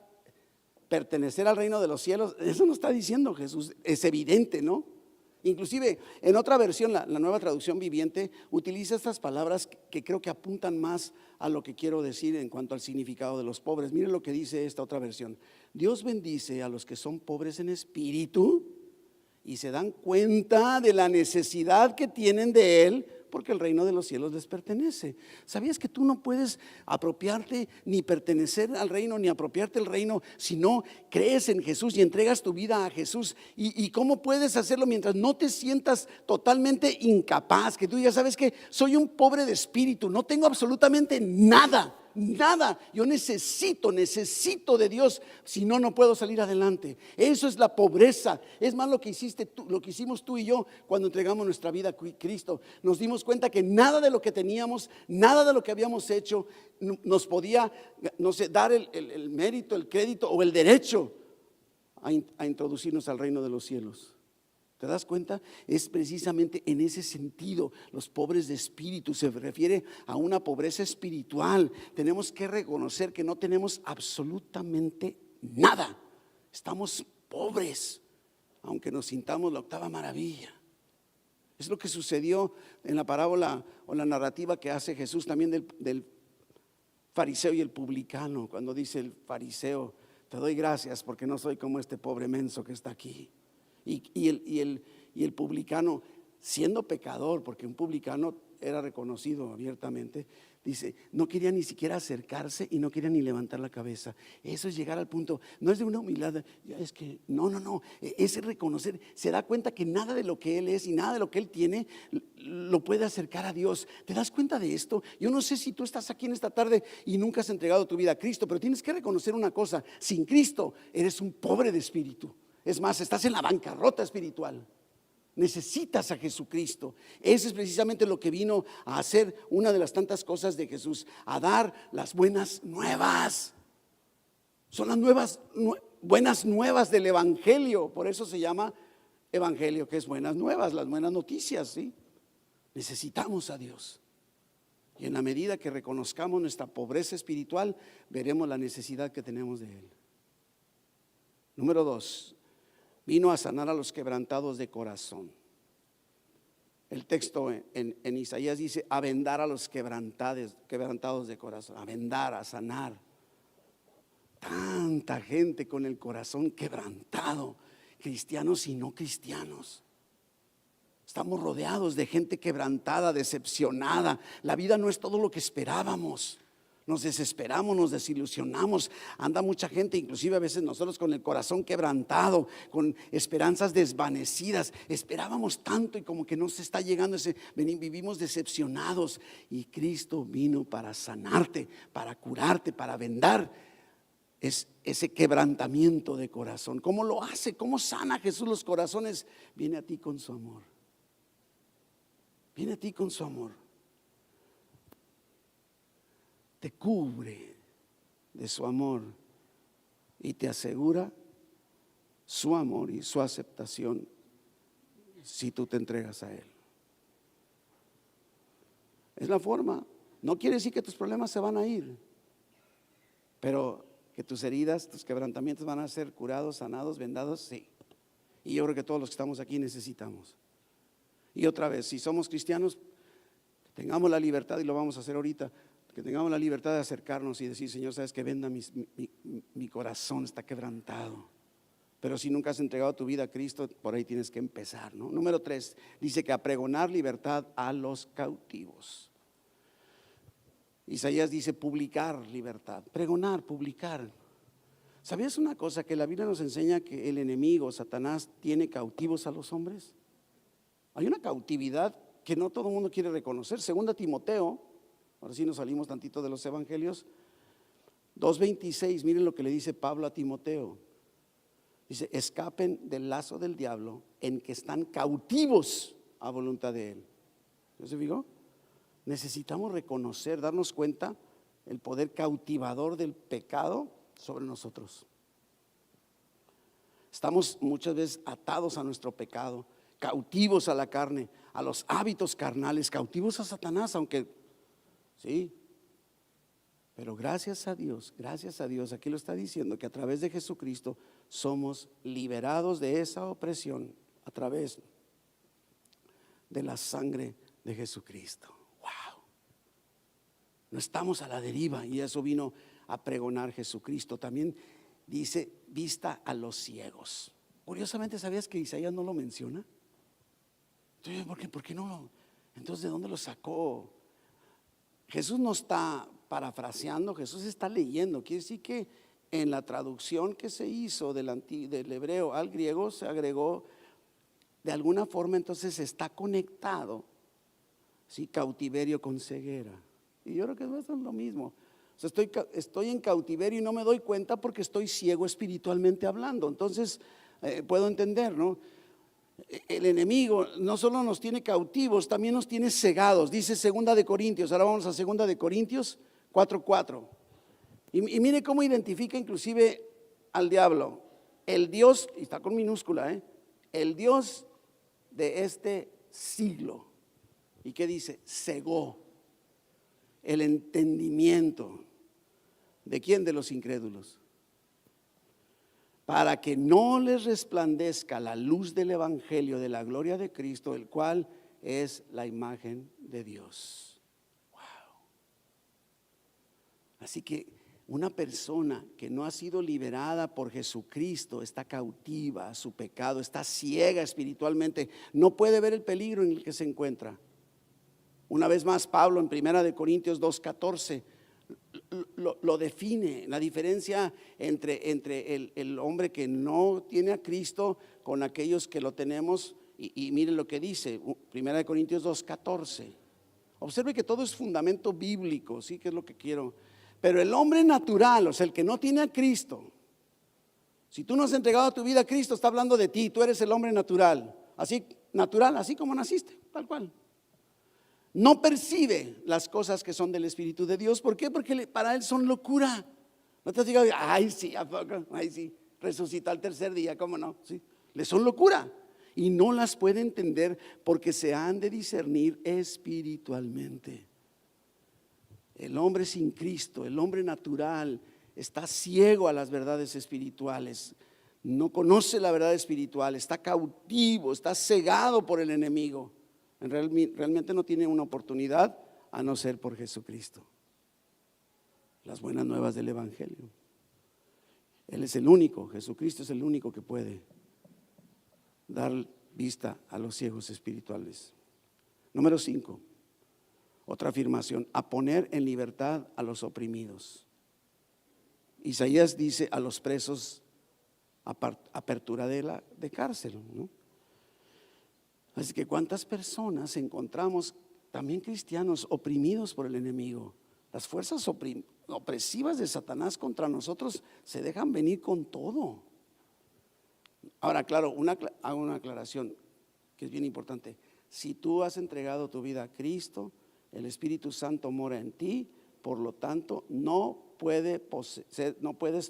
pertenecer al reino de los cielos. Eso no está diciendo Jesús, es evidente, ¿no? Inclusive en otra versión, la Nueva Traducción Viviente, utiliza estas palabras que creo que apuntan más a lo que quiero decir en cuanto al significado de los pobres. Miren lo que dice esta otra versión: Dios bendice a los que son pobres en espíritu y se dan cuenta de la necesidad que tienen de Él, porque el reino de los cielos les pertenece. ¿Sabías que tú no puedes apropiarte ni pertenecer al reino, ni apropiarte el reino si no crees en Jesús y entregas tu vida a Jesús? ¿Y cómo puedes hacerlo mientras no te sientas totalmente incapaz? Que tú ya sabes que soy un pobre de espíritu, no tengo absolutamente nada. Nada, yo necesito de Dios, si no, no puedo salir adelante. Eso es la pobreza. Es más lo que hiciste tú, lo que hicimos tú y yo cuando entregamos nuestra vida a Cristo. Nos dimos cuenta que nada de lo que teníamos, nada de lo que habíamos hecho nos podía, no sé, dar el mérito, el crédito o el derecho a introducirnos al reino de los cielos. ¿Te das cuenta? Es precisamente en ese sentido, los pobres de espíritu, se refiere a una pobreza espiritual. Tenemos que reconocer que no tenemos absolutamente nada. Estamos pobres, aunque nos sintamos la octava maravilla. Es lo que sucedió en la parábola o la narrativa que hace Jesús también del fariseo y el publicano. Cuando dice el fariseo: te doy gracias porque no soy como este pobre menso que está aquí. Y el publicano, siendo pecador, porque un publicano era reconocido abiertamente, dice, no quería ni siquiera acercarse y no quería ni levantar la cabeza. Eso es llegar al punto, no es de una humildad, es que no, es reconocer, se da cuenta que nada de lo que él es y nada de lo que él tiene lo puede acercar a Dios. ¿Te das cuenta de esto? Yo no sé si tú estás aquí en esta tarde y nunca has entregado tu vida a Cristo, pero tienes que reconocer una cosa: sin Cristo eres un pobre de espíritu. Es más, estás en la bancarrota espiritual. Necesitas a Jesucristo. Eso es precisamente lo que vino a hacer una de las tantas cosas de Jesús, a dar las buenas nuevas. Son las buenas nuevas del evangelio. Por eso se llama evangelio, que es buenas nuevas, las buenas noticias, ¿sí? Necesitamos a Dios. Y en la medida que reconozcamos nuestra pobreza espiritual, veremos la necesidad que tenemos de Él. Número 2. Vino a sanar a los quebrantados de corazón. El texto en Isaías dice: a vendar a los quebrantados de corazón. A vendar, a sanar. Tanta gente con el corazón quebrantado, cristianos y no cristianos. Estamos rodeados de gente quebrantada, decepcionada. La vida no es todo lo que esperábamos. Nos desesperamos, nos desilusionamos. Anda mucha gente, inclusive a veces nosotros, con el corazón quebrantado, con esperanzas desvanecidas. Esperábamos tanto y como que no se está llegando vivimos decepcionados. Y Cristo vino para sanarte, para curarte, para vendar ese quebrantamiento de corazón. ¿Cómo lo hace? ¿Cómo sana Jesús los corazones? Viene a ti con su amor. Viene a ti con su amor. Te cubre de su amor y te asegura su amor y su aceptación si tú te entregas a Él. Es la forma. No quiere decir que tus problemas se van a ir, pero que tus heridas, tus quebrantamientos van a ser curados, sanados, vendados, sí. Y yo creo que todos los que estamos aquí necesitamos. Y otra vez, si somos cristianos, tengamos la libertad, y lo vamos a hacer ahorita, que tengamos la libertad de acercarnos y decir: Señor, sabes que venda mi corazón, está quebrantado. Pero si nunca has entregado tu vida a Cristo, por ahí tienes que empezar, ¿no? Número 3, dice que a pregonar libertad a los cautivos. Isaías dice publicar libertad, pregonar, publicar. ¿Sabías una cosa? Que la Biblia nos enseña que el enemigo, Satanás, tiene cautivos a los hombres. Hay una cautividad que no todo el mundo quiere reconocer. Segunda Timoteo, ahora sí nos salimos tantito de los evangelios, 2:26, miren lo que le dice Pablo a Timoteo. Dice: escapen del lazo del diablo, en que están cautivos a voluntad de él. ¿No se fijó? Necesitamos reconocer, darnos cuenta el poder cautivador del pecado sobre nosotros. Estamos muchas veces atados a nuestro pecado, cautivos a la carne, a los hábitos carnales, cautivos a Satanás, aunque sí. Pero gracias a Dios, aquí lo está diciendo, que a través de Jesucristo somos liberados de esa opresión a través de la sangre de Jesucristo. Wow. No estamos a la deriva, y eso vino a pregonar Jesucristo. También dice: vista a los ciegos. Curiosamente, ¿sabías que Isaías no lo menciona? Entonces, ¿por qué no? Entonces, ¿de dónde lo sacó? Jesús no está parafraseando, Jesús está leyendo. Quiere decir que en la traducción que se hizo del hebreo al griego se agregó de alguna forma, entonces está conectado, ¿sí? Cautiverio con ceguera. Y yo creo que eso es lo mismo. O sea, estoy en cautiverio y no me doy cuenta porque estoy ciego espiritualmente hablando. Entonces, puedo entender, ¿no? El enemigo no solo nos tiene cautivos, también nos tiene cegados. Dice 2 de Corintios, ahora vamos a 2 de Corintios 4:4. Y mire cómo identifica inclusive al diablo. El Dios, y está con minúscula, el Dios de este siglo. ¿Y qué dice? Cegó el entendimiento. ¿De quién? De los incrédulos. Para que no les resplandezca la luz del evangelio de la gloria de Cristo, el cual es la imagen de Dios. Wow. Así que una persona que no ha sido liberada por Jesucristo está cautiva a su pecado, está ciega espiritualmente, no puede ver el peligro en el que se encuentra. Una vez más, Pablo en 1 Corintios 2:14 lo define, la diferencia entre el hombre que no tiene a Cristo con aquellos que lo tenemos. Y miren lo que dice 1 Corintios 2:14. Observe que todo es fundamento bíblico, sí, que es lo que quiero. Pero el hombre natural, o sea, el que no tiene a Cristo, si tú no has entregado tu vida a Cristo, está hablando de ti. Tú eres el hombre natural, así como naciste, tal cual. No percibe las cosas que son del Espíritu de Dios. ¿Por qué? Porque para él son locura. No te digas, ay sí, ¿a poco? Ay sí, resucita al tercer día, ¿cómo no? Sí, le son locura. Y no las puede entender porque se han de discernir espiritualmente. El hombre sin Cristo, el hombre natural, está ciego a las verdades espirituales. No conoce la verdad espiritual, está cautivo, está cegado por el enemigo. Realmente no tiene una oportunidad a no ser por Jesucristo. Las buenas nuevas del evangelio. Él es el único, Jesucristo es el único que puede dar vista a los ciegos espirituales. Número 5, otra afirmación: a poner en libertad a los oprimidos. Isaías dice a los presos, apertura de cárcel, ¿no? Así que cuántas personas encontramos, también cristianos, oprimidos por el enemigo. Las fuerzas opresivas de Satanás contra nosotros se dejan venir con todo. Ahora, claro, hago una aclaración que es bien importante. Si tú has entregado tu vida a Cristo, el Espíritu Santo mora en ti, por lo tanto no puedes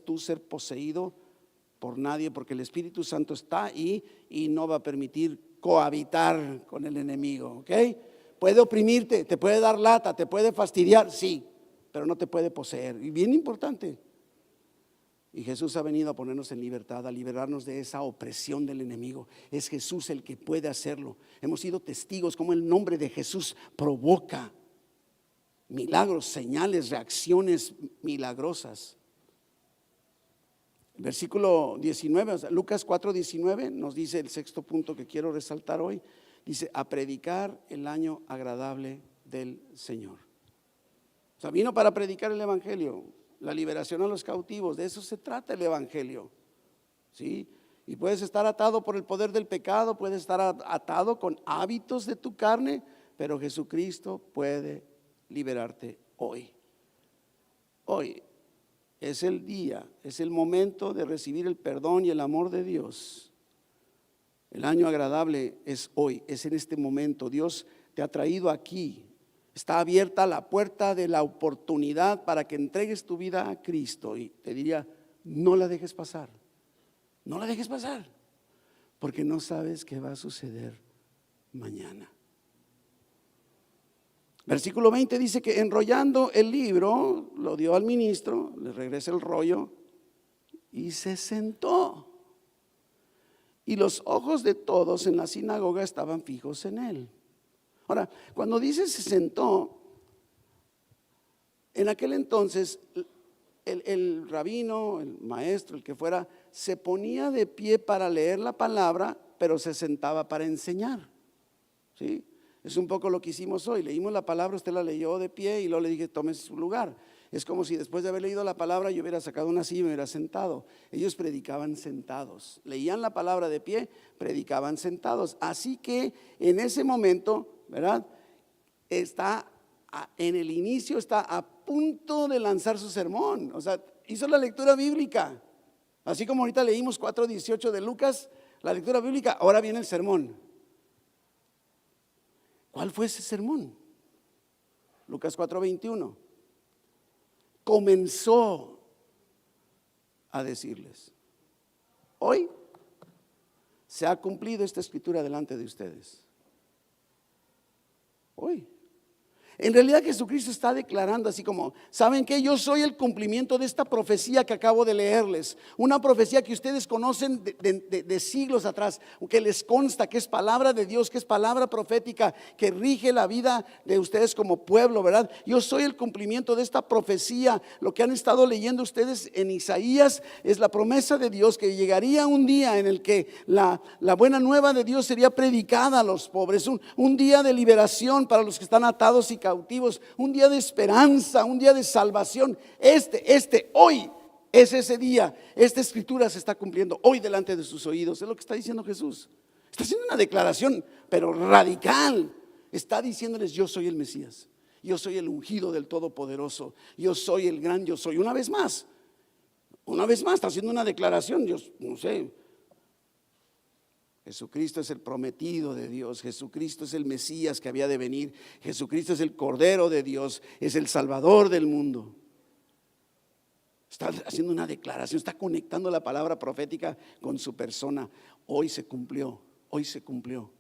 tú ser poseído por nadie, porque el Espíritu Santo está ahí y no va a permitir cohabitar con el enemigo, ¿ok? Puede oprimirte, te puede dar lata, te puede fastidiar, sí, pero no te puede poseer. Y bien importante. Y Jesús ha venido a ponernos en libertad, a liberarnos de esa opresión del enemigo. Es Jesús el que puede hacerlo. Hemos sido testigos cómo el nombre de Jesús provoca milagros, señales, reacciones milagrosas. Versículo 19, o sea, Lucas 4:19 nos dice el sexto punto que quiero resaltar hoy. Dice: a predicar el año agradable del Señor. O sea, vino para predicar el evangelio, la liberación a los cautivos. De eso se trata el evangelio, ¿sí? Y puedes estar atado por el poder del pecado, puedes estar atado con hábitos de tu carne, pero Jesucristo puede liberarte hoy. Hoy es el día, es el momento de recibir el perdón y el amor de Dios. El año agradable es hoy, es en este momento. Dios te ha traído aquí. Está abierta la puerta de la oportunidad para que entregues tu vida a Cristo. Y te diría, no la dejes pasar. No la dejes pasar, porque no sabes qué va a suceder mañana. Versículo 20 dice que enrollando el libro, lo dio al ministro, le regresa el rollo y se sentó. Y los ojos de todos en la sinagoga estaban fijos en él. Ahora, cuando dice se sentó, en aquel entonces el rabino, el maestro, el que fuera, se ponía de pie para leer la palabra, pero se sentaba para enseñar, ¿sí? Es un poco lo que hicimos hoy. Leímos la palabra, usted la leyó de pie y luego le dije, tome su lugar. Es como si después de haber leído la palabra yo hubiera sacado una silla y me hubiera sentado. Ellos predicaban sentados. Leían la palabra de pie, predicaban sentados. Así que en ese momento, ¿verdad? Está en el inicio, está a punto de lanzar su sermón. O sea, hizo la lectura bíblica. Así como ahorita leímos 4:18 de Lucas, la lectura bíblica, ahora viene el sermón. ¿Cuál fue ese sermón? Lucas 4:21. Comenzó a decirles: hoy se ha cumplido esta escritura delante de ustedes. Hoy. En realidad Jesucristo está declarando así como, ¿saben qué? Yo soy el cumplimiento de esta profecía que acabo de leerles. Una profecía que ustedes conocen de siglos atrás, que les consta que es palabra de Dios, que es palabra profética, que rige la vida de ustedes como pueblo, ¿verdad? Yo soy el cumplimiento de esta profecía. Lo que han estado leyendo ustedes en Isaías es la promesa de Dios, que llegaría un día en el que la buena nueva de Dios sería predicada a los pobres. Un día de liberación para los que están atados y cautivos, un día de esperanza, un día de salvación. Hoy es ese día. Esta escritura se está cumpliendo hoy delante de sus oídos. Es lo que está diciendo Jesús. Está haciendo una declaración, pero radical. Está diciéndoles: yo soy el Mesías, yo soy el ungido del Todopoderoso, yo soy el gran yo soy. Una vez más está haciendo una declaración. Yo no sé, Jesucristo es el prometido de Dios. Jesucristo es el Mesías que había de venir. Jesucristo es el Cordero de Dios, es el Salvador del mundo. Está haciendo una declaración, está conectando la palabra profética con su persona. Hoy se cumplió, hoy se cumplió.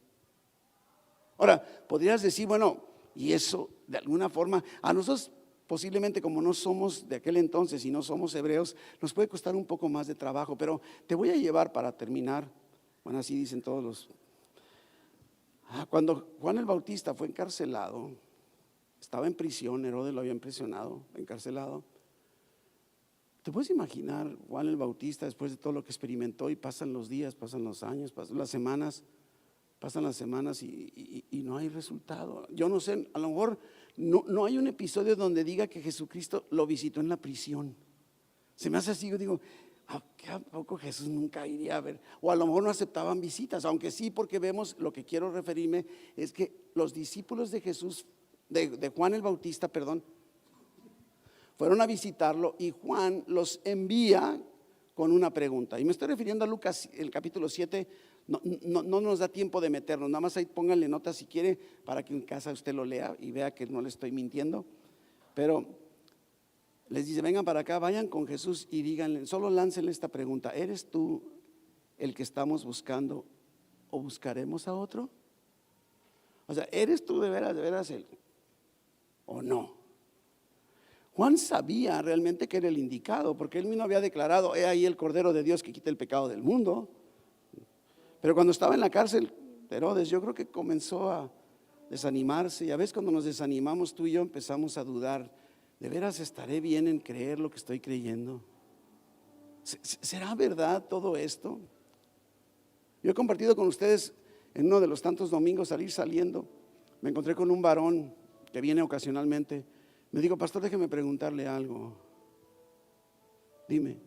Ahora, podrías decir, bueno, y eso de alguna forma, a nosotros posiblemente, como no somos de aquel entonces y no somos hebreos, nos puede costar un poco más de trabajo, pero te voy a llevar para terminar. Bueno, así dicen todos los. Cuando Juan el Bautista fue encarcelado, estaba en prisión, Herodes lo había impresionado, encarcelado. ¿Te puedes imaginar Juan el Bautista después de todo lo que experimentó? Y pasan los días, pasan los años, pasan las semanas y no hay resultado. Yo no sé, a lo mejor no hay un episodio donde diga que Jesucristo lo visitó en la prisión. Se me hace así, yo digo, ¿a poco Jesús nunca iría a ver? O a lo mejor no aceptaban visitas, aunque sí, porque vemos, lo que quiero referirme es que los discípulos de Jesús, de Juan el Bautista, fueron a visitarlo y Juan los envía con una pregunta. Y me estoy refiriendo a Lucas, el capítulo 7. No nos da tiempo de meternos, nada más ahí pónganle nota si quiere, para que en casa usted lo lea y vea que no le estoy mintiendo. Pero les dice: vengan para acá, vayan con Jesús y díganle, solo láncenle esta pregunta: ¿eres tú el que estamos buscando o buscaremos a otro? O sea, ¿eres tú de veras él o no? Juan sabía realmente que era el indicado, porque él mismo había declarado: he ahí el Cordero de Dios que quita el pecado del mundo. Pero cuando estaba en la cárcel, Herodes, yo creo que comenzó a desanimarse. Y a veces cuando nos desanimamos, tú y yo empezamos a dudar: ¿de veras estaré bien en creer lo que estoy creyendo? ¿Será verdad todo esto? Yo he compartido con ustedes en uno de los tantos domingos saliendo, me encontré con un varón que viene ocasionalmente. Me dijo: pastor, déjeme preguntarle algo. Dime,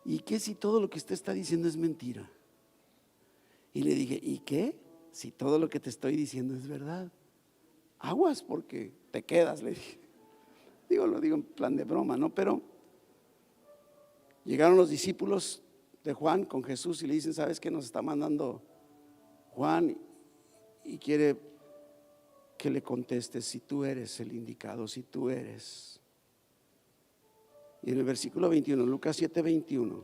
¿y qué si todo lo que usted está diciendo es mentira? Y le dije: ¿y qué si todo lo que te estoy diciendo es verdad? Aguas, porque te quedas, le dije. Lo digo en plan de broma, ¿no? Pero llegaron los discípulos de Juan con Jesús y le dicen: ¿sabes qué? Nos está mandando Juan y quiere que le contestes si tú eres el indicado, si tú eres. Y en el versículo 21, Lucas 7:21,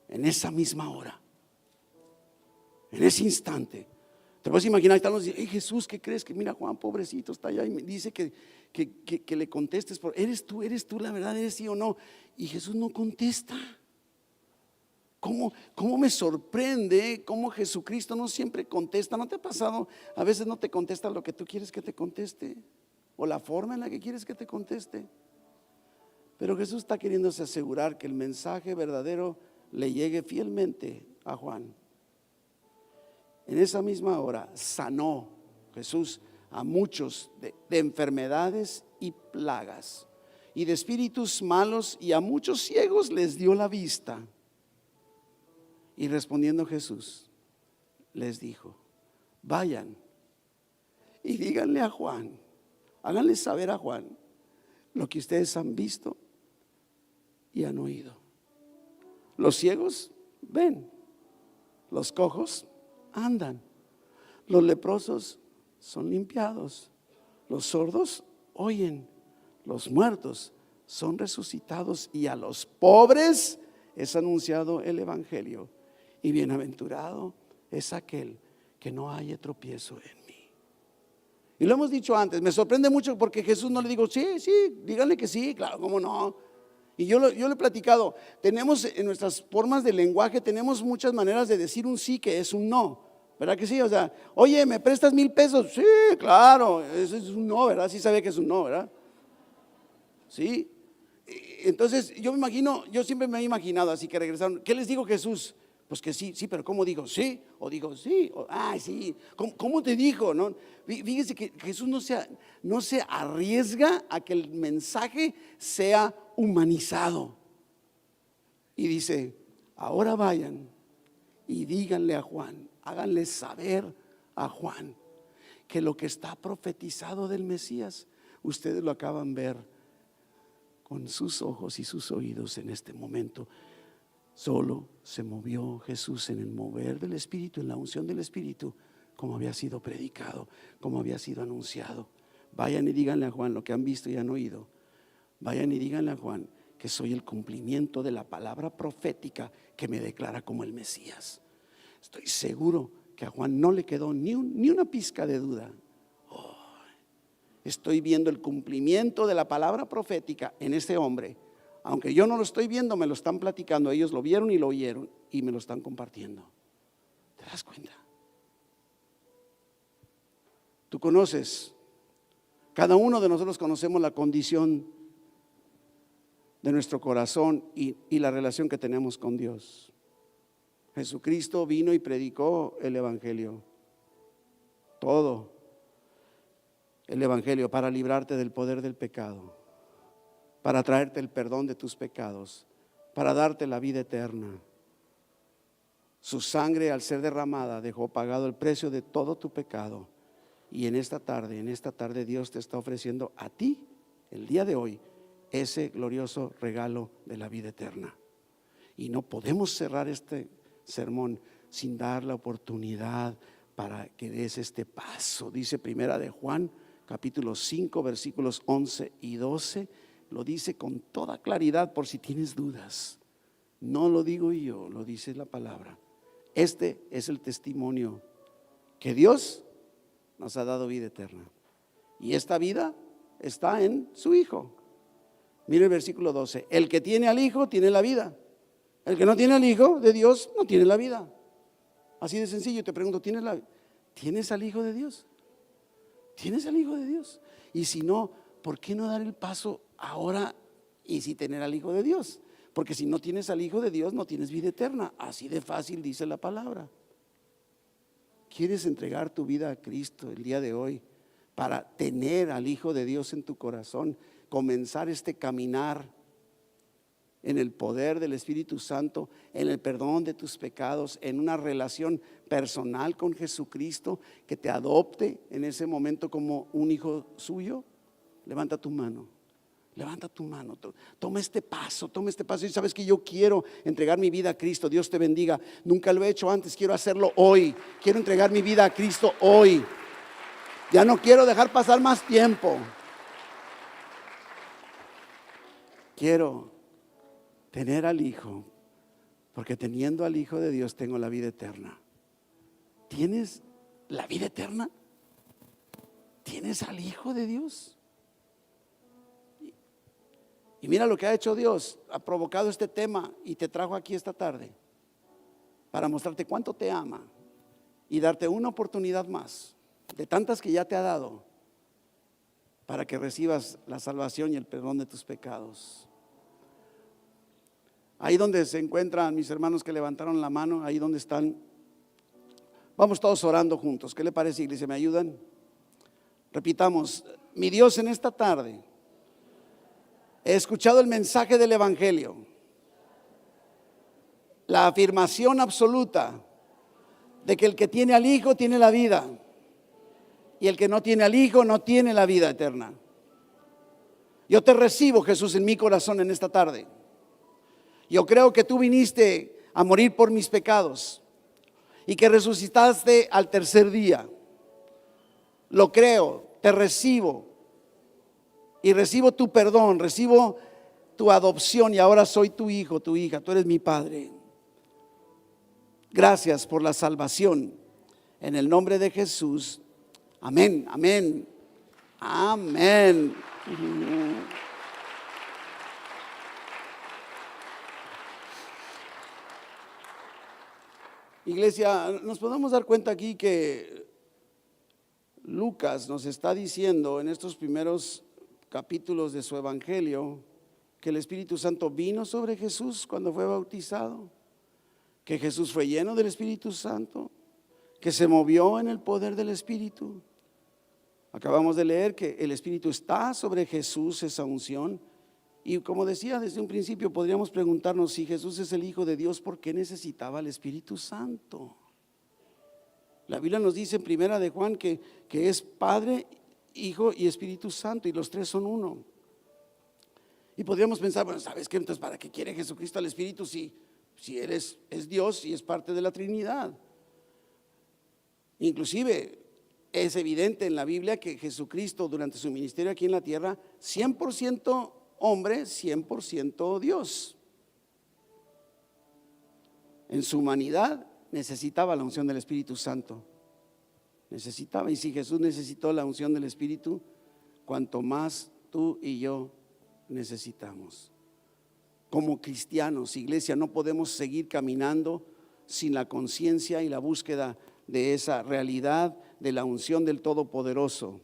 en esa misma hora, en ese instante, te puedes imaginar, están los diciendo: hey, Jesús, ¿qué crees? Que mira, Juan, pobrecito, está allá y me dice que le contestes, ¿eres tú la verdad? ¿Eres sí o no? Y Jesús no contesta. ¿Cómo me sorprende cómo Jesucristo no siempre contesta? ¿No te ha pasado? A veces no te contesta lo que tú quieres que te conteste, o la forma en la que quieres que te conteste. Pero Jesús está queriéndose asegurar que el mensaje verdadero le llegue fielmente a Juan. En esa misma hora sanó Jesús, a muchos de enfermedades y plagas y de espíritus malos, y a muchos ciegos les dio la vista. Y respondiendo Jesús les dijo: vayan y díganle a Juan, háganle saber a Juan lo que ustedes han visto y han oído. Los ciegos ven, los cojos andan, los leprosos son limpiados, los sordos oyen, los muertos son resucitados, y a los pobres es anunciado el evangelio. Y bienaventurado es aquel que no haya tropiezo en mí. Y lo hemos dicho antes, me sorprende mucho porque Jesús no le digo, sí, díganle que sí, claro, cómo no. Y yo le he platicado, tenemos en nuestras formas de lenguaje, tenemos muchas maneras de decir un sí que es un no, ¿verdad que sí? O sea, oye, ¿me prestas 1,000 pesos? Sí, claro, eso es un no, ¿verdad? Sí sabía que es un no, ¿verdad? Sí. Entonces yo me imagino, yo siempre me he imaginado así que regresaron, ¿qué les digo Jesús? Pues que sí, pero ¿cómo digo? Sí, o digo sí, o ay sí, ¿cómo te dijo? ¿No? Fíjese que Jesús no se arriesga a que el mensaje sea humanizado. Y dice: ahora vayan y díganle a Juan, háganle saber a Juan que lo que está profetizado del Mesías, ustedes lo acaban de ver con sus ojos y sus oídos en este momento. Solo se movió Jesús en el mover del Espíritu, en la unción del Espíritu, como había sido predicado, como había sido anunciado. Vayan y díganle a Juan lo que han visto y han oído. Vayan y díganle a Juan que soy el cumplimiento de la palabra profética que me declara como el Mesías. Estoy seguro que a Juan no le quedó ni una pizca de duda. Estoy viendo el cumplimiento de la palabra profética en este hombre. Aunque yo no lo estoy viendo, me lo están platicando. Ellos lo vieron y lo oyeron y me lo están compartiendo. ¿Te das cuenta? Tú conoces, cada uno de nosotros conocemos la condición de nuestro corazón y la relación que tenemos con Dios. Jesucristo vino y predicó el evangelio, todo el evangelio, para librarte del poder del pecado, para traerte el perdón de tus pecados, para darte la vida eterna. Su sangre, al ser derramada, dejó pagado el precio de todo tu pecado. Y en esta tarde Dios te está ofreciendo a ti, el día de hoy, ese glorioso regalo de la vida eterna. Y no podemos cerrar este sermón sin dar la oportunidad para que des este paso. Dice Primera de Juan, capítulo 5, versículos 11 y 12. Lo dice con toda claridad, por si tienes dudas. No lo digo yo, lo dice la palabra. Este es el testimonio que Dios nos ha dado vida eterna. Y esta vida está en su Hijo. Mira el versículo 12. El que tiene al Hijo tiene la vida. El que no tiene al Hijo de Dios no tiene la vida. Así de sencillo. Te pregunto, ¿tienes al Hijo de Dios? ¿Tienes al Hijo de Dios? Y si no, ¿por qué no dar el paso ahora y si tener al Hijo de Dios? Porque si no tienes al Hijo de Dios, no tienes vida eterna. Así de fácil dice la palabra. ¿Quieres entregar tu vida a Cristo el día de hoy para tener al Hijo de Dios en tu corazón? Comenzar este caminar en el poder del Espíritu Santo, en el perdón de tus pecados, en una relación personal con Jesucristo, que te adopte en ese momento como un hijo suyo. Levanta tu mano. Levanta tu mano, toma este paso y sabes que yo quiero entregar mi vida a Cristo. Dios te bendiga. Nunca lo he hecho antes, quiero hacerlo hoy. Quiero entregar mi vida a Cristo hoy. Ya no quiero dejar pasar más tiempo. Quiero tener al Hijo, porque teniendo al Hijo de Dios tengo la vida eterna. ¿Tienes la vida eterna? ¿Tienes al Hijo de Dios? Y mira lo que ha hecho Dios, ha provocado este tema y te trajo aquí esta tarde para mostrarte cuánto te ama y darte una oportunidad más de tantas que ya te ha dado para que recibas la salvación y el perdón de tus pecados. Ahí donde se encuentran mis hermanos que levantaron la mano, ahí donde están, vamos todos orando juntos. ¿Qué le parece, iglesia? ¿Me ayudan? Repitamos, mi Dios, en esta tarde he escuchado el mensaje del Evangelio, la afirmación absoluta de que el que tiene al Hijo tiene la vida y el que no tiene al Hijo no tiene la vida eterna. Yo te recibo, Jesús, en mi corazón en esta tarde. Yo creo que tú viniste a morir por mis pecados y que resucitaste al tercer día. Lo creo, te recibo y recibo tu perdón, recibo tu adopción y ahora soy tu hijo, tu hija, tú eres mi padre. Gracias por la salvación. En el nombre de Jesús. Amén, amén, amén. Iglesia, nos podemos dar cuenta aquí que Lucas nos está diciendo en estos primeros capítulos de su evangelio que el Espíritu Santo vino sobre Jesús cuando fue bautizado, que Jesús fue lleno del Espíritu Santo, que se movió en el poder del Espíritu. Acabamos de leer que el Espíritu está sobre Jesús, esa unción. Y como decía desde un principio, podríamos preguntarnos, si Jesús es el Hijo de Dios, ¿por qué necesitaba el Espíritu Santo? La Biblia nos dice en Primera de Juan que es Padre, Hijo y Espíritu Santo, y los tres son uno. Y podríamos pensar, bueno, ¿sabes qué? Entonces, ¿para qué quiere Jesucristo al Espíritu si Él es Dios y es parte de la Trinidad? Inclusive es evidente en la Biblia que Jesucristo durante su ministerio aquí en la tierra, 100% hombre, 100% Dios. En su humanidad necesitaba la unción del Espíritu Santo. Necesitaba, y si Jesús necesitó la unción del Espíritu, cuanto más tú y yo necesitamos. Como cristianos, iglesia, no podemos seguir caminando sin la conciencia y la búsqueda de esa realidad de la unción del Todopoderoso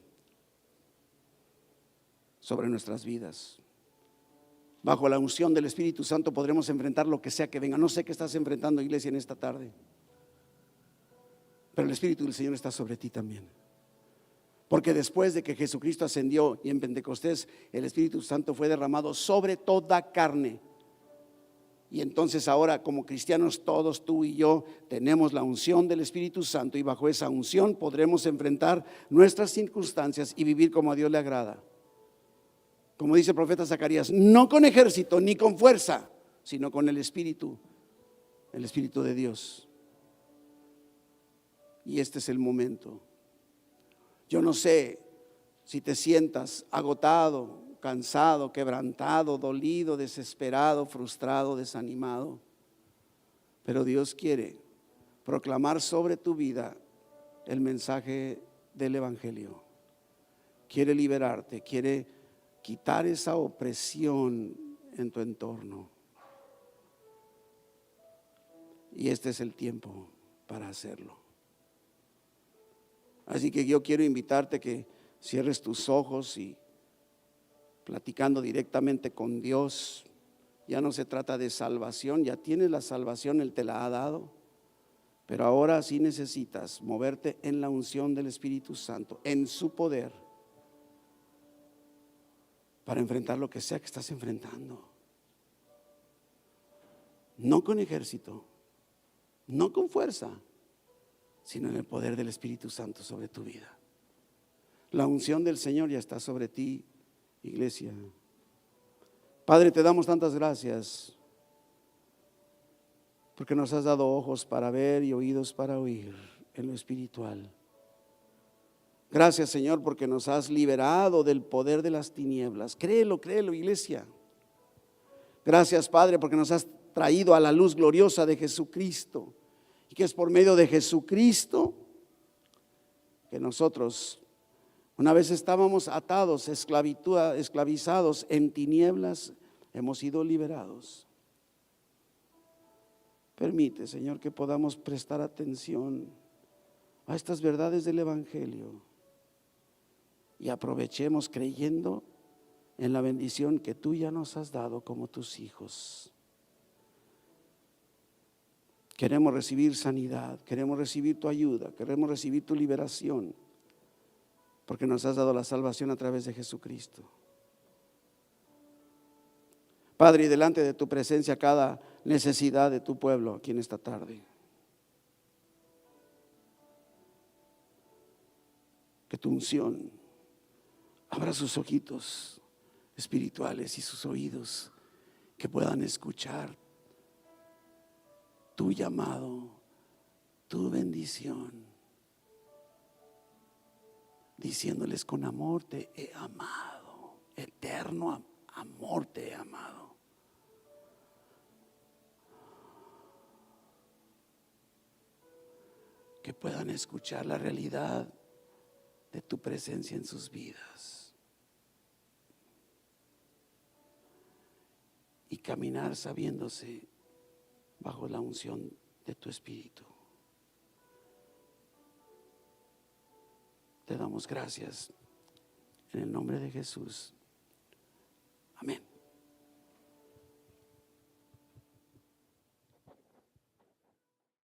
sobre nuestras vidas. Bajo la unción del Espíritu Santo podremos enfrentar lo que sea que venga. No sé qué estás enfrentando, iglesia, en esta tarde, pero el Espíritu del Señor está sobre ti también. Porque después de que Jesucristo ascendió y en Pentecostés el Espíritu Santo fue derramado sobre toda carne. Y entonces ahora, como cristianos, todos tú y yo tenemos la unción del Espíritu Santo, y bajo esa unción podremos enfrentar nuestras circunstancias y vivir como a Dios le agrada. Como dice el profeta Zacarías, no con ejército ni con fuerza, sino con el Espíritu de Dios. Y este es el momento. Yo no sé si te sientas agotado, cansado, quebrantado, dolido, desesperado, frustrado, desanimado, pero Dios quiere proclamar sobre tu vida el mensaje del Evangelio. Quiere liberarte, quiere quitar esa opresión en tu entorno. Y este es el tiempo para hacerlo. Así que yo quiero invitarte que cierres tus ojos y platicando directamente con Dios. Ya no se trata de salvación, ya tienes la salvación, Él te la ha dado. Pero ahora sí necesitas moverte en la unción del Espíritu Santo, en su poder, para enfrentar lo que sea que estás enfrentando. No con ejército, no con fuerza, sino en el poder del Espíritu Santo sobre tu vida. La unción del Señor ya está sobre ti, iglesia. Padre, te damos tantas gracias porque nos has dado ojos para ver y oídos para oír en lo espiritual. Gracias, Señor, porque nos has liberado del poder de las tinieblas. Créelo, iglesia. Gracias, Padre, porque nos has traído a la luz gloriosa de Jesucristo, y que es por medio de Jesucristo que nosotros, una vez estábamos atados, esclavizados en tinieblas, hemos sido liberados. Permite, Señor, que podamos prestar atención a estas verdades del Evangelio y aprovechemos creyendo en la bendición que tú ya nos has dado como tus hijos. Queremos recibir sanidad, queremos recibir tu ayuda, queremos recibir tu liberación. porque nos has dado la salvación a través de Jesucristo. Padre, y delante de tu presencia cada necesidad de tu pueblo aquí en esta tarde. Que tu unción abra sus ojitos espirituales y sus oídos, que puedan escuchar tu llamado, tu bendición, diciéndoles: con amor te he amado, eterno amor te he amado. Que puedan escuchar la realidad de tu presencia en sus vidas y caminar sabiéndose bajo la unción de tu Espíritu. Te damos gracias en el nombre de Jesús. Amén.